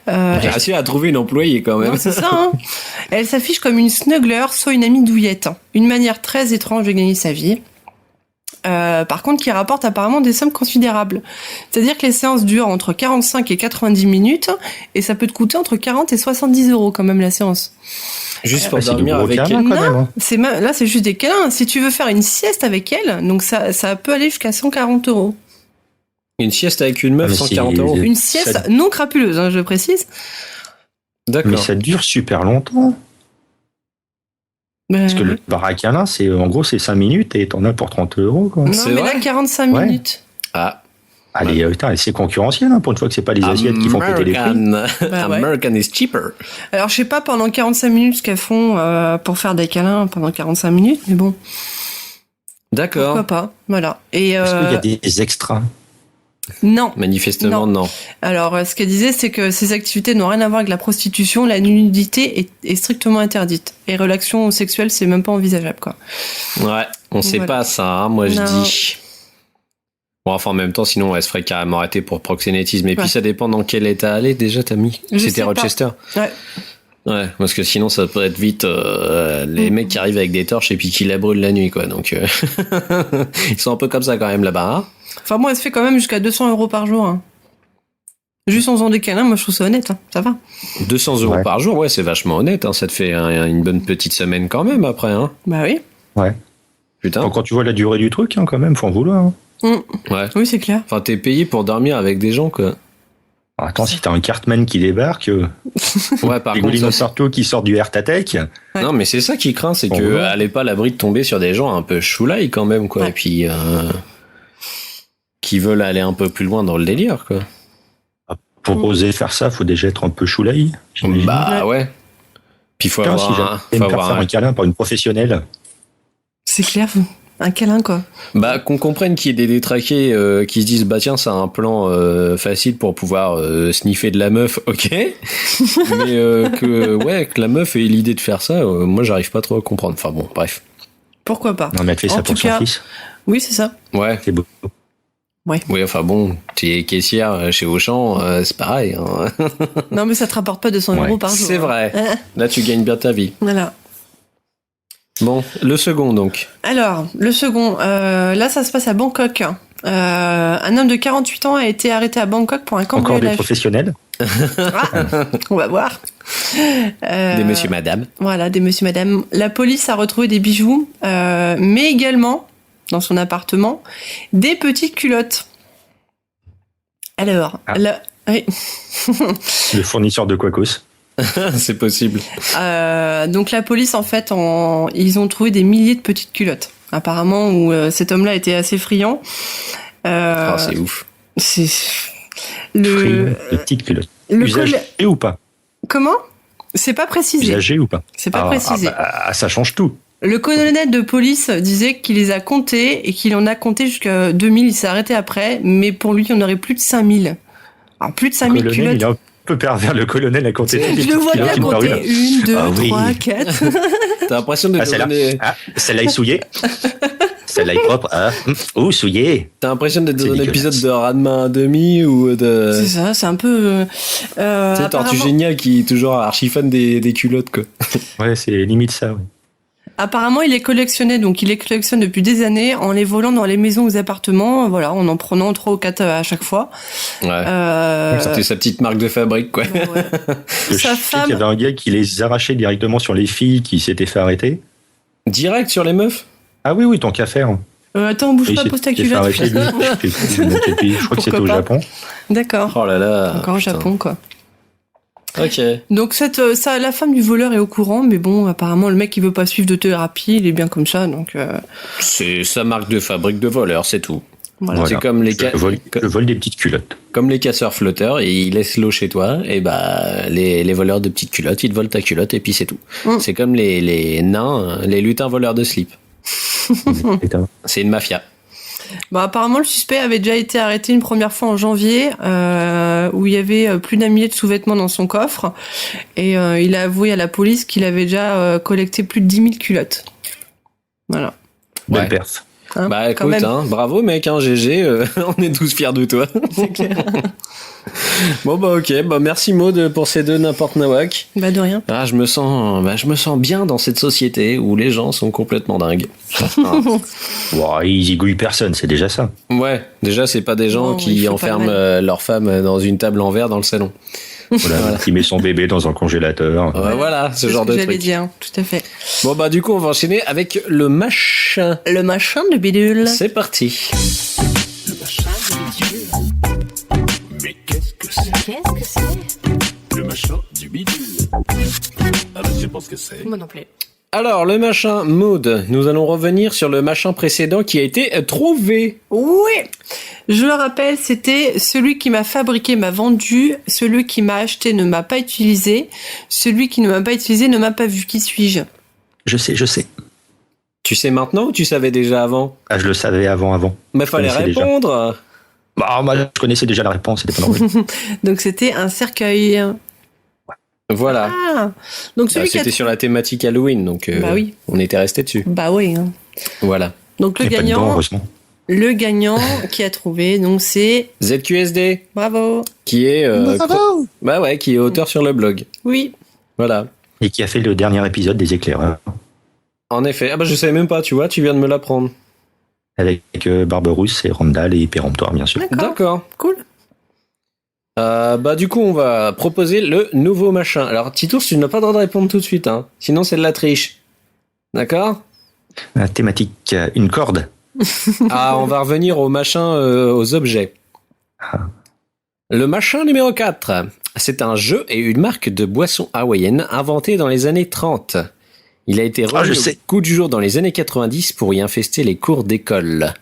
J'ai réussi à trouver une employée, quand même. Non, c'est ça, hein. Elle s'affiche comme une snuggler, soit une amie douillette. Une manière très étrange de gagner sa vie. Par contre, qui rapporte apparemment des sommes considérables. C'est-à-dire que les séances durent entre 45 et 90 minutes, et ça peut te coûter entre 40 et 70 euros quand même la séance. Juste pour Ah, c'est du dormir gros avec... câlin, quand même, hein. Là, c'est juste des câlins. Si tu veux faire une sieste avec elle, donc ça peut aller jusqu'à 140 euros. Une sieste avec une meuf, Ah, mais 140 c'est- euros. Une sieste Ça- non crapuleuse, hein, je précise. Mais D'accord. ça dure super longtemps. Parce que le bar à câlin, en gros, c'est 5 minutes et t'en as pour 30 euros, quoi. Non, C'est mais vrai là, 45 Ouais. minutes. Ah, Allez, putain, c'est concurrentiel, hein, pour une fois que c'est pas les Asiates qui font péter les prix. American. Bah ouais. American is cheaper. Alors, je sais pas pendant 45 minutes ce qu'elles font pour faire des câlins pendant 45 minutes, mais bon, D'accord. pourquoi pas. Voilà. Et Est-ce qu'il y a des extras? non. Manifestement, non. Alors, ce qu'elle disait, c'est que ces activités n'ont rien à voir avec la prostitution. La nudité est strictement interdite. Et relations sexuelles, c'est même pas envisageable, quoi. Ouais, on sait Voilà. pas ça, hein, moi je Non. dis. Bon, enfin, en même temps, sinon, elle se ferait carrément arrêter pour proxénétisme. Et Ouais. puis, ça dépend dans quel état elle est, déjà, t'as mis. Je sais C'était pas. Rochester. Ouais. Ouais, parce que sinon, ça peut être vite les mecs qui arrivent avec des torches et puis qui la brûlent la nuit, quoi. Donc, ils sont un peu comme ça quand même là-bas. Hein. Enfin, bon, elle se fait quand même jusqu'à 200 euros par jour. Hein. Juste en faisant des câlins, moi, je trouve ça honnête. Hein. Ça va. 200 euros Ouais. par jour, ouais, c'est vachement honnête. Hein. Ça te fait une bonne petite semaine quand même après. Hein. Bah oui. Putain. Donc, quand tu vois la durée du truc, hein, quand même, faut en vouloir. Hein. Ouais. Oui, c'est clair. Enfin, t'es payé pour dormir avec des gens, quoi. Alors, attends, si t'as un Cartman qui débarque, Ouais, par les contre. Golino ça, Sarto qui sort du Airtatech, Ouais. Non, mais c'est ça qui craint, c'est Bon, que ouais. elle est pas à l'abri de tomber sur des gens un peu choulaï quand même, quoi. Ouais. Et puis, qui veulent aller un peu plus loin dans le délire, quoi. pour oser faire ça, faut déjà être un peu choulaï. j'imagine. Bah ouais. Puis faut Putain, si avoir, j'avais faut me faire avoir faire un câlin par une professionnelle. C'est clair. Un câlin, quoi. Bah, qu'on comprenne qu'il y ait des détraqués qui se disent bah tiens, c'est un plan facile pour pouvoir sniffer de la meuf, ok. Mais que la meuf ait l'idée de faire ça, moi j'arrive pas trop à comprendre. Enfin bon, bref. Pourquoi pas? Non, mais elle fait En ça pour tout son cas- fils. Oui, c'est ça. Ouais. C'est beau. Oui, enfin bon, tu es caissière chez Auchan, c'est pareil. Hein. Non, mais ça te rapporte pas 200 Ouais. euros par jour. C'est vrai. Hein. Là, tu gagnes bien ta vie. Voilà. Bon, le second donc. Alors, le second, là, ça se passe à Bangkok. Un homme de 48 ans a été arrêté à Bangkok pour un Encore des cambriolage. professionnels. Ah, on va voir. Des monsieur, madame. Voilà, des monsieur, madame. La police a retrouvé des bijoux, mais également, dans son appartement, des petites culottes. Alors, Ah. oui. Le fournisseur de Quacos. C'est possible. Donc la police, en fait, ils ont trouvé des milliers de petites culottes. Apparemment, où cet homme-là était assez friand. Oh, c'est ouf. C'est Friand, de petites culottes. le Usagé ou pas? Comment? C'est pas précisé. Usagé ou pas? C'est pas précisé. Ça change tout. Le colonel de police disait qu'il les a comptés et qu'il en a compté jusqu'à 2000. Il s'est arrêté après, mais pour lui, il y en aurait plus de 5000. Alors, plus de Le 5000 colonel, culottes. il est un peu pervers, le colonel a compté toutes les Je le petites vois bien culottes une par compter. une. 1, 2, Ah oui. 3, 4. T'as l'impression de Ah, celle-là donner... celle-là est souillée. Celle-là est propre. Ah. Oh, souillé. T'as l'impression d'être dans C'est un dégueulasse. épisode de Ranma 1,5 ou de... C'est ça, c'est un peu. Tu sais, Tortue apparemment- Génial qui est toujours archi fan des culottes, quoi. Ouais, c'est limite ça. Ouais. Apparemment, il les collectionnait, donc il les collectionne depuis des années en les volant dans les maisons ou les appartements, voilà, en prenant 3 ou 4 à chaque fois. Ouais. Euh, C'était sa petite marque de fabrique, quoi. ouais. Je Sa sais qu'il y femme. avait un gars qui les arrachait directement sur les filles qui s'étaient fait arrêter. Direct sur les meufs. Ah oui, tant qu'à faire. Attends, bouge Et pas, il pose ta s'était fait culotte. arrêter, lui. Je crois que c'était Pourquoi au pas. Japon. D'accord. Oh là là. Encore au putain. Japon, quoi. Ok. Donc la femme du voleur est au courant, mais bon, apparemment le mec il veut pas suivre de thérapie, il est bien comme ça, donc C'est sa marque de fabrique de voleur, c'est tout. voilà. C'est comme les Le vol des petites culottes. comme les casseurs flotteurs, et ils laissent l'eau chez toi, et bah les voleurs de petites culottes, ils te volent ta culotte et puis c'est tout. Mm. C'est comme les nains, les lutins voleurs de slip. Putain. C'est une mafia. Bah, apparemment le suspect avait déjà été arrêté une première fois en janvier, où il y avait plus d'un millier de sous-vêtements dans son coffre, et il a avoué à la police qu'il avait déjà collecté plus de 10 000 culottes. Voilà. Belle Ouais. perf. Hein, Bah quand écoute, même. hein, bravo mec, hein, GG, on est tous fiers de toi. C'est clair. Bon bah ok, bah merci Maud pour ces deux n'importe nawak. Bah de rien. Ah, je me sens bien dans cette société où les gens sont complètement dingues. Wow, ils zigouillent personne, c'est déjà ça. Ouais, déjà c'est pas des gens Non, il qui faut pas enferment le mal. leur femme dans une table en verre dans le salon. Voilà. Il met son bébé dans un congélateur. Voilà, ce C'est genre ce que de j'allais truc. dire, tout à fait. Bon bah du coup on va enchaîner avec le machin. Le machin de bidule. C'est parti. Le machin du bidule. Mais qu'est-ce que c'est? Qu'est-ce que c'est? Le machin du bidule. Ah bah je sais pas ce que c'est. Moi non plus. Alors le machin Maud, nous allons revenir sur le machin précédent qui a été trouvé. Oui. Je le rappelle, c'était celui qui m'a fabriqué m'a vendu, celui qui m'a acheté ne m'a pas utilisé, celui qui ne m'a pas utilisé ne m'a pas vu. Qui suis-je? Je sais. Tu sais maintenant ou tu savais déjà avant? Ah, je le savais avant. Mais fallait connaissais déjà. répondre. Bah, moi, je connaissais déjà la réponse, c'était pas normal. Donc c'était un cercueil. Voilà. Ah. Donc celui qui a... C'était sur la thématique Halloween, donc Bah oui. on était resté dessus. Bah oui. Hein. Voilà. Donc le Il y a pas de dents, gagnant, heureusement. le gagnant qui a trouvé, donc c'est ZQSD, bravo. qui est bah ouais, qui est auteur sur le blog. Oui. Voilà. Et qui a fait le dernier épisode des éclaireurs. En effet. Ah bah je savais même pas, tu vois, tu viens de me l'apprendre. Avec Barberousse et Randall et Péremptoire, bien sûr. D'accord. D'accord. Cool. Bah du coup on va proposer le nouveau machin. Alors Titours, tu n'as pas le droit de répondre tout de suite, hein. Sinon c'est de la triche. D'accord? La thématique, une corde. Ah, on va revenir au machin, aux objets. Ah. Le machin numéro 4. C'est un jeu et une marque de boisson hawaïenne inventée dans les années 30. Il a été je remis au sais. coup du jour dans les années 90 pour y infester les cours d'école.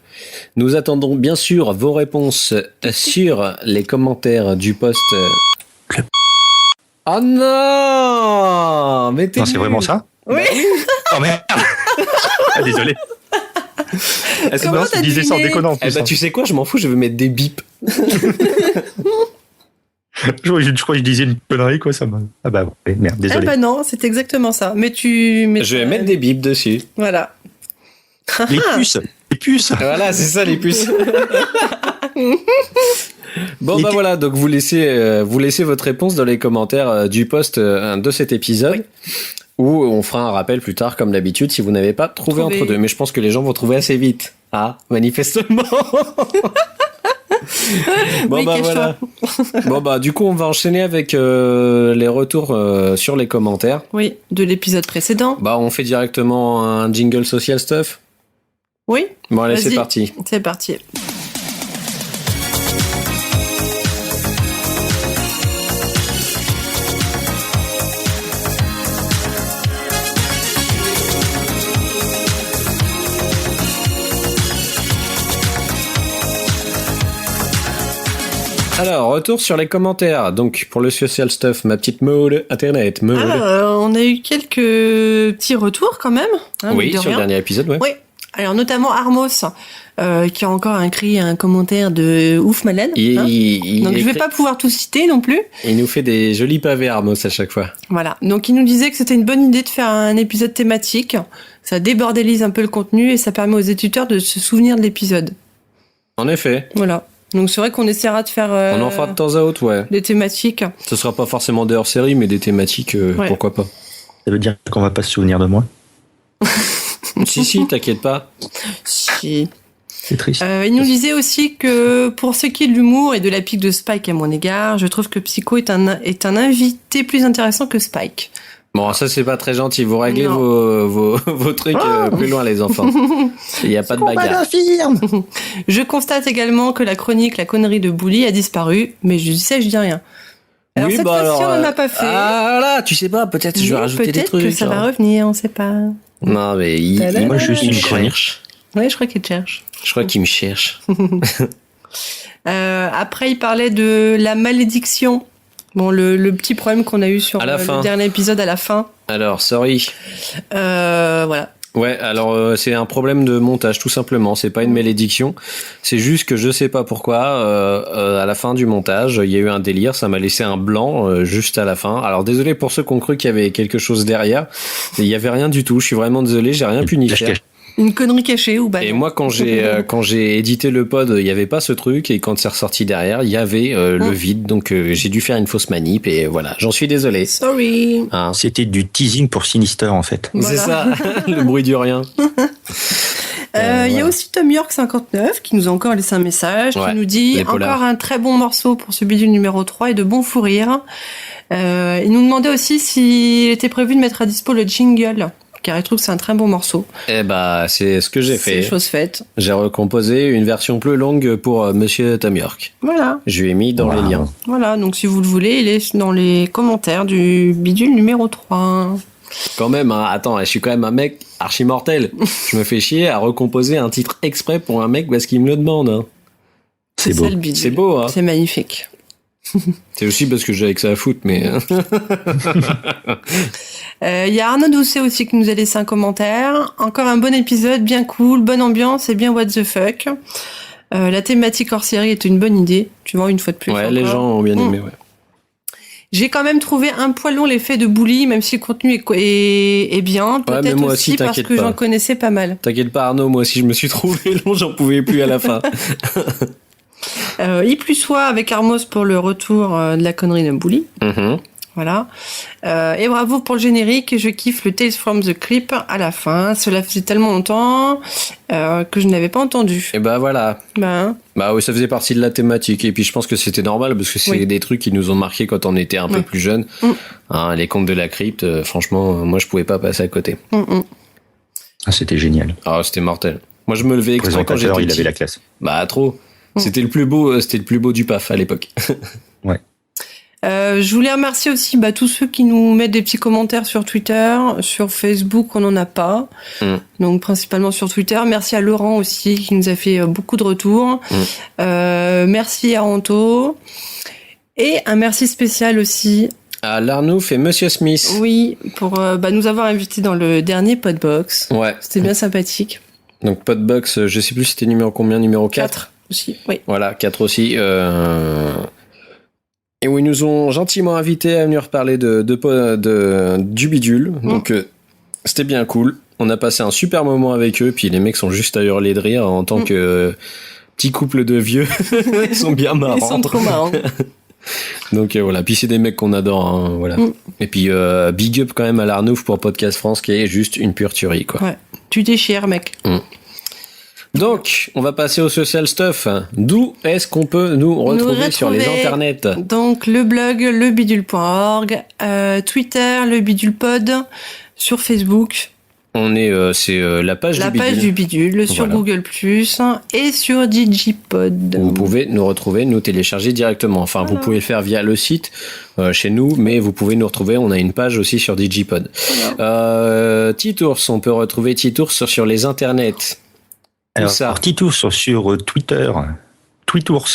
Nous attendons bien sûr vos réponses sur les commentaires du post. Oh non! Mais t'es Non, c'est nul. vraiment ça? Oui. Oh merde. Ah, désolé. Est-ce que Comment non, t'as Tu disais ça en deviné déconnant en eh plus. ben, hein. tu sais quoi, je m'en fous, je vais mettre des bips. Je crois que je disais une connerie, quoi, ça m'a. Ah bah, ouais, merde, Ah désolé. bah non, c'est exactement ça. Mais Je vais mettre des bips dessus. Voilà. Les puces. Les puces. Voilà, c'est ça les puces. Bon Et bah tu- voilà, donc vous laissez votre réponse dans les commentaires du post de cet épisode, où on fera un rappel plus tard comme d'habitude si vous n'avez pas trouvé Trouvé. entre deux. Mais je pense que les gens vont trouver assez vite. Ah, manifestement. Bon Oui, bah cache-toi. voilà. Bon bah du coup on va enchaîner avec les retours sur les commentaires. Oui, de l'épisode précédent. Bah on fait directement un jingle social stuff. Oui, Bon allez c'est Vas-y. parti. c'est parti. Alors, retour sur les commentaires. Donc, pour le social stuff, ma petite Maud, internet, Maud. On a eu quelques petits retours quand même. Hein, oui, mine de sur le rien. dernier épisode, ouais. Oui. Alors notamment Armos qui a encore écrit un commentaire de ouf malade. Donc je vais pas pouvoir tout citer non plus. Il nous fait des jolis pavés Armos à chaque fois. Voilà. Donc il nous disait que c'était une bonne idée de faire un épisode thématique. Ça débordélise un peu le contenu et ça permet aux éditeurs de se souvenir de l'épisode. En effet. Voilà. Donc c'est vrai qu'on essaiera de faire On en fera de temps à autre, ouais. des thématiques. Ce sera pas forcément des hors-série, mais des thématiques, pourquoi pas. Ça veut dire qu'on va pas se souvenir de moi? Si, t'inquiète pas. Si. C'est triste. Il nous disait aussi que pour ce qui est de l'humour et de la pique de Spike à mon égard, je trouve que Psycho est un invité plus intéressant que Spike. Bon, ça c'est pas très gentil. Vous réglez Non. vos trucs plus loin, les enfants. Il y a pas de bagarre. Je constate également que la chronique La connerie de Bully a disparu, mais je dis rien. Alors cette fois-ci, on n'en a pas fait. Ah là, tu sais pas, peut-être je vais rajouter des trucs. Peut-être que ça va revenir, on sait pas. Non, mais Moi, je suis une chronique. cherche. Ouais, je crois qu'il te cherche. Je crois qu'il me cherche. Après, il parlait de la malédiction. Bon, le petit problème qu'on a eu sur le dernier épisode à la fin. Alors, sorry. Voilà. Ouais, alors c'est un problème de montage tout simplement, c'est pas une malédiction, c'est juste que je sais pas pourquoi à la fin du montage, il y a eu un délire, ça m'a laissé un blanc juste à la fin. Alors désolé pour ceux qui ont cru qu'il y avait quelque chose derrière, il y avait rien du tout, je suis vraiment désolé, j'ai rien pu ni faire. Une connerie cachée ou bah. Et moi quand j'ai édité le pod, il y avait pas ce truc et quand c'est ressorti derrière, il y avait le vide, donc j'ai dû faire une fausse manip et voilà, j'en suis désolé. Sorry. Hein. C'était du teasing pour Sinister en fait. Voilà. C'est ça, le bruit du rien. Il y a aussi Tom York 59 qui nous a encore laissé un message, qui nous dit encore un très bon morceau pour ce bidule numéro 3 et de bons fous rires. Il nous demandait aussi s'il était prévu de mettre à dispo le jingle, car il trouve que c'est un très bon morceau. Eh bah, c'est ce que j'ai fait. C'est chose faite. J'ai recomposé une version plus longue pour Monsieur Tom York. Voilà. Je lui ai mis dans les liens. Voilà, donc si vous le voulez, il est dans les commentaires du bidule numéro 3. Quand même, hein, attends, je suis quand même un mec archi mortel. Je me fais chier à recomposer un titre exprès pour un mec parce qu'il me le demande. Hein. C'est beau. Ça, le bidule. C'est beau, hein. C'est magnifique. C'est aussi parce que j'ai que ça à foutre, mais... Il y a Arnaud Doucet aussi qui nous a laissé un commentaire. Encore un bon épisode, bien cool, bonne ambiance et bien what the fuck. La thématique hors série est une bonne idée, tu vois, une fois de plus. Ouais, encore. les gens ont bien aimé, ouais. J'ai quand même trouvé un poil long l'effet de Bully, même si le contenu est bien. Peut-être mais moi aussi aussi, parce t'inquiète que pas. j'en connaissais pas mal. T'inquiète pas Arnaud, moi aussi je me suis trouvé long, j'en pouvais plus à la fin. I plus soi avec Armos pour le retour de la connerie de Bully. Voilà. Et bravo pour le générique. Je kiffe le Tales from the Crypt à la fin. Cela faisait tellement longtemps que je n'avais pas entendu. Et bah voilà. Bah oui, ça faisait partie de la thématique. Et puis je pense que c'était normal parce que c'est des trucs qui nous ont marqué quand on était un peu plus jeunes. Hein, les contes de la crypte, franchement, moi je pouvais pas passer à côté. Ah, c'était génial. Ah, c'était mortel. Moi je me levais exprès quand j'étais il petit. avait la classe. Bah trop. C'était le plus beau du PAF à l'époque. Ouais. Je voulais remercier aussi tous ceux qui nous mettent des petits commentaires sur Twitter, sur Facebook, on n'en a pas. Donc principalement sur Twitter. Merci à Laurent aussi qui nous a fait beaucoup de retours. Merci à Anto. Et un merci spécial aussi à Larnouf et Monsieur Smith. Oui, pour nous avoir invités dans le dernier Podbox. Ouais. C'était bien sympathique. Donc Podbox, je sais plus c'était numéro combien, numéro 4 aussi, oui. Voilà, 4 aussi. Et où ils nous ont gentiment invités à venir parler du bidule. Donc c'était bien cool. On a passé un super moment avec eux. Puis les mecs sont juste à hurler de rire en tant que petit couple de vieux. Ils sont bien marrants. Ils sont trop marrants. Donc voilà. Puis c'est des mecs qu'on adore. Hein, voilà. Et puis big up quand même à l'Arnouf pour Podcast France qui est juste une pure tuerie, quoi. Ouais. Tu déchires, mec. Donc, on va passer au social stuff. D'où est-ce qu'on peut nous retrouver sur les internets? Donc, le blog lebidule.org, Twitter, le bidule-pod, sur Facebook. On est, c'est la page du bidule. La page du bidule, sur Google+, et sur Digipod. Vous pouvez nous retrouver, nous télécharger directement. Enfin, vous pouvez le faire via le site chez nous, mais vous pouvez nous retrouver. On a une page aussi sur Digipod. Titours, on peut retrouver Titours sur les internets. Alors, Titours sur Twitter, Tweetours,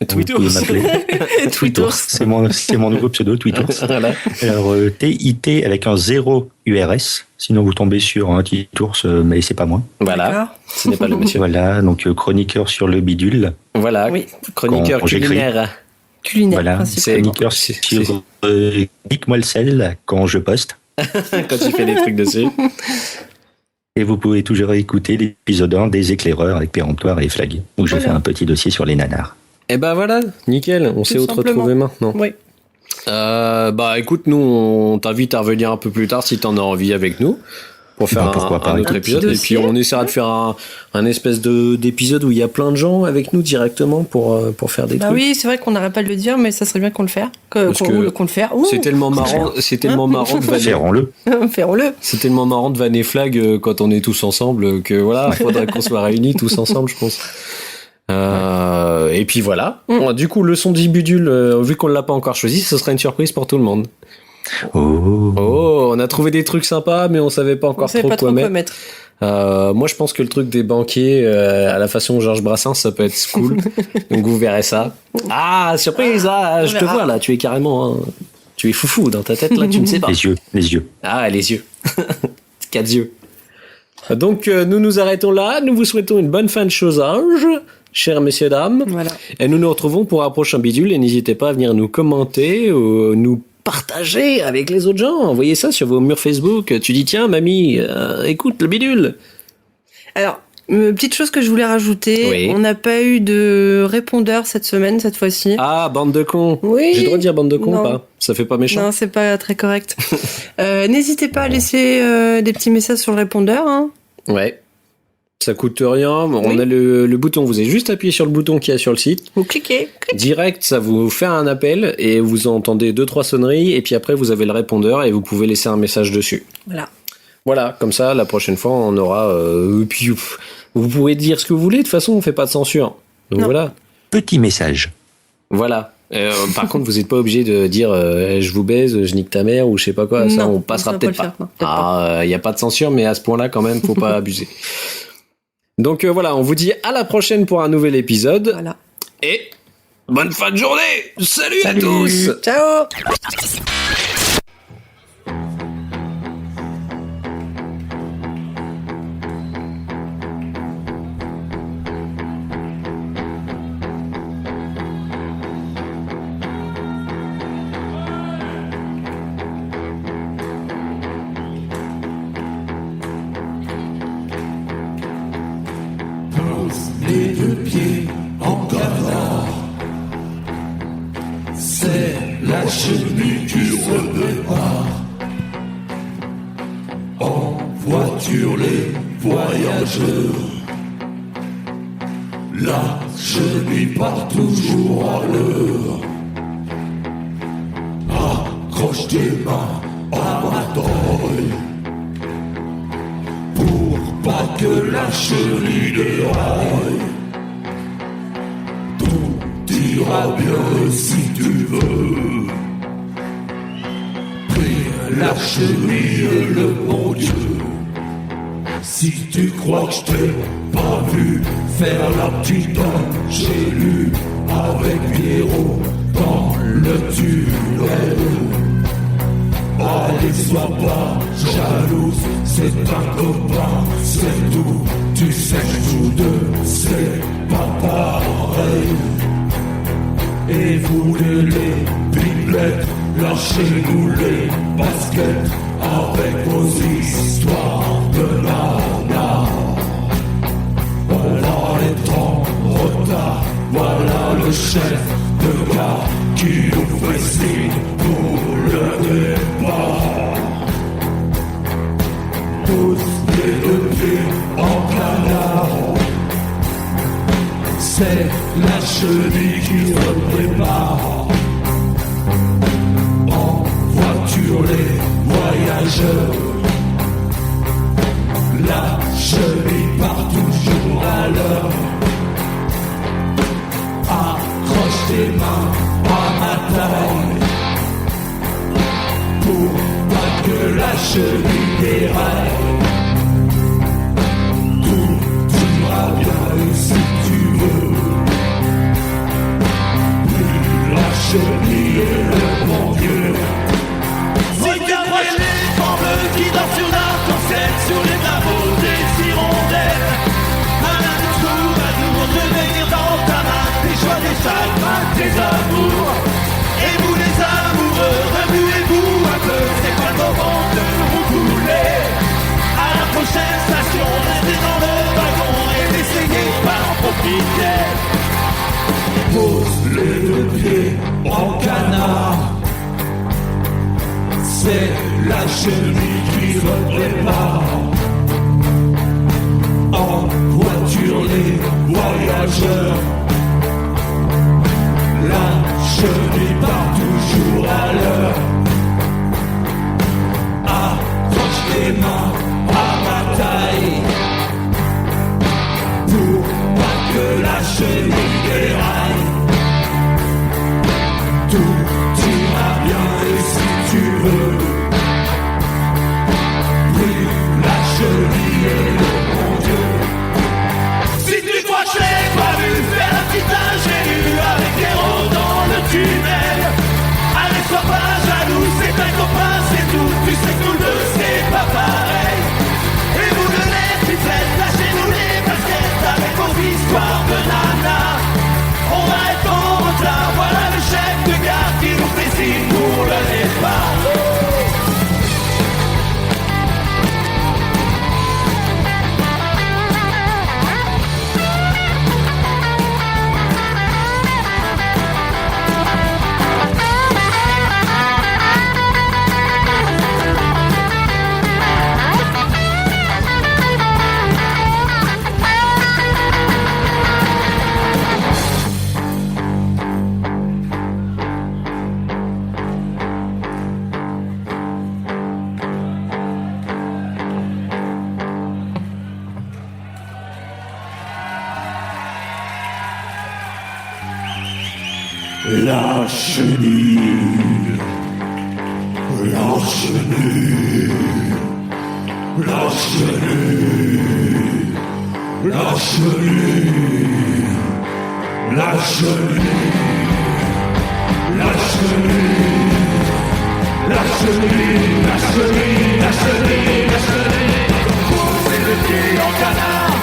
Tweetours. Vous pouvez m'appeler. Tweetours, c'est mon nouveau pseudo, Tweetours. Voilà. Alors, TIT avec un 0 URS. Sinon, vous tombez sur un Tweetours, mais c'est pas moi. Voilà. D'accord. Ce n'est pas le monsieur. Voilà, donc chroniqueur sur le bidule. Voilà. Oui. Chroniqueur Quand j'écris. culinaire. Culinaire, Voilà, principalement. chroniqueur C'est- sur Clique-moi le sel quand je poste. Quand tu fais des trucs dessus. Et vous pouvez toujours écouter l'épisode 1 des éclaireurs avec péremptoire et flag, où je Voilà. fais un petit dossier sur les nanars. Et ben voilà, nickel. On sait où te simplement. retrouver maintenant. Oui. Bah écoute, nous on t'invite à revenir un peu plus tard si t'en as envie avec nous pour faire Bah, pourquoi pas. un autre Un petit épisode. Et dossier. puis on essaiera de faire un espèce d'épisode où il y a plein de gens avec nous directement pour faire des Bah trucs. oui, c'est vrai qu'on n'arrête pas de le dire, mais ça serait bien qu'on le fasse. Parce que Qu'on le fasse. Ouh, C'est tellement marrant, de vanner. Ferrons-le. Ferons-le. C'est tellement marrant de vanner flag quand on est tous ensemble que voilà, faudrait qu'on soit réunis tous ensemble, je pense. Et puis voilà. Bon, du coup, le son du bidule, vu qu'on l'a pas encore choisi, ce sera une surprise pour tout le monde. Oh. Oh, on a trouvé des trucs sympas, mais on savait pas On encore sait trop pas trop quoi quoi mettre. mettre. Moi, je pense que le truc des banquiers à la façon Georges Brassens, ça peut être cool. Donc vous verrez ça. Ah, surprise! Ah, je te verra. vois là. Tu es carrément, tu es foufou dans ta tête là. Tu ne sais pas. Les yeux. Ah, les yeux. 4 yeux. Donc, nous nous arrêtons là. Nous vous souhaitons une bonne fin de chosage, chers messieurs, dames. Voilà. Et nous nous retrouvons pour un prochain bidule. Et n'hésitez pas à venir nous commenter ou nous partager avec les autres gens. Envoyez ça sur vos murs Facebook. Tu dis, tiens, mamie, écoute le bidule. Alors, une petite chose que je voulais rajouter. Oui. On n'a pas eu de répondeur cette semaine, cette fois-ci. Ah, bande de cons. Oui. J'ai le droit de dire bande de cons Non. ou pas? Ça fait pas méchant? Non, c'est pas très correct. N'hésitez pas à laisser des petits messages sur le répondeur. Hein. Ouais. Ça coûte rien. On Oui. a le bouton. Vous avez juste appuyé sur le bouton qu'il y a sur le site. Vous cliquez. Direct, ça vous fait un appel et vous entendez 2-3 sonneries et puis après vous avez le répondeur et vous pouvez laisser un message dessus. Voilà. Voilà, comme ça, la prochaine fois, on aura... puis, vous pouvez dire ce que vous voulez, de toute façon, on fait pas de censure. Donc Non. voilà. Petit message. Voilà. Par contre, vous n'êtes pas obligé de dire je vous baise, je nique ta mère ou je sais pas quoi. Ça, Non, on passera ça, on peut-être peut le pas. faire, non, peut-être pas. Il n'y a pas de censure, mais à ce point-là, quand même, faut pas abuser. Donc voilà, on vous dit à la prochaine pour un nouvel épisode. Voilà. Et bonne fin de journée. Salut. À tous. Ciao. Les deux pieds en canard. C'est la chenille qui se prépare. En voiture, les voyageurs. La chenille part toujours à l'heure. Accroche tes mains à ma taille. Pour pas que la chenille déraille. Tout ira bien si tu veux. Prie la chenille, le bon Dieu. Si tu crois que je t'ai pas vu faire la petite angélue avec Pierrot dans le tunnel. Allez, sois pas jalouse, c'est un copain, c'est tout. Tu sais que nous deux, c'est pas pareil. Et vous les pipelettes, lâchez-nous les baskets avec vos histoires de nana. Voilà les temps retard, voilà le chef de gare qui nous fait signe pour le départ. Tous les deux pieds en canard. C'est la chenille qui se prépare. En voiture les voyageurs. La chenille part toujours à l'heure. Accroche tes mains à ma taille. Pour pas que la chenille déraille. Tout ira bien si tu veux. sur les drapeaux des hirondelles. Un trou va nous revenir dans ta main, des joies, des chagrins, des amours. Et vous les amoureux, remuez-vous un peu, c'est pas le moment de vous couler. À la prochaine station, restez dans le wagon et n'essayez pas d'en profiter. Pose les deux pieds en canard, c'est la chenille qui se prépare. En voiture les voyageurs, la chenille part toujours à l'heure. Accroche tes mains à ma taille pour pas que la chenille déraille. Tout ira bien et si tu veux, brûle la chenille et le bon Dieu. Si tu crois que je l'ai pas vu faire un petit ingénu avec héros dans le tunnel, allez sois pas jaloux, c'est un copain, c'est tout. Tu sais que nous deux c'est pas pareil. Et vous deux les pipelettes, lâchez-nous les baskets avec vos histoires de nana. On va être en retard, voilà le chef de gare qui nous fait signe pour le départ. La chenille, la chenille, la chenille, la chenille, la chenille, la chenille, la chenille, la chenille, la chenille, la chenille. Posez le pied en canard,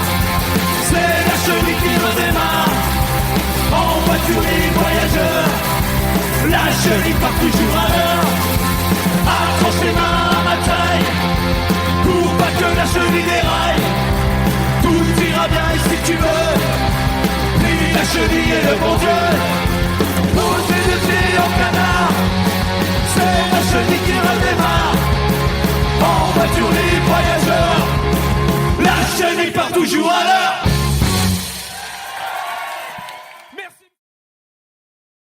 c'est la chenille qui redémarre. En voiture les voyageurs, la chenille part toujours à l'heure. Accroche les mains à ma taille, pour pas que la chenille déraille. Tout ira bien et si tu veux, prie la chenille et le bon Dieu. Posez le pied en canard, c'est la chenille qui redémarre. En voiture les voyageurs,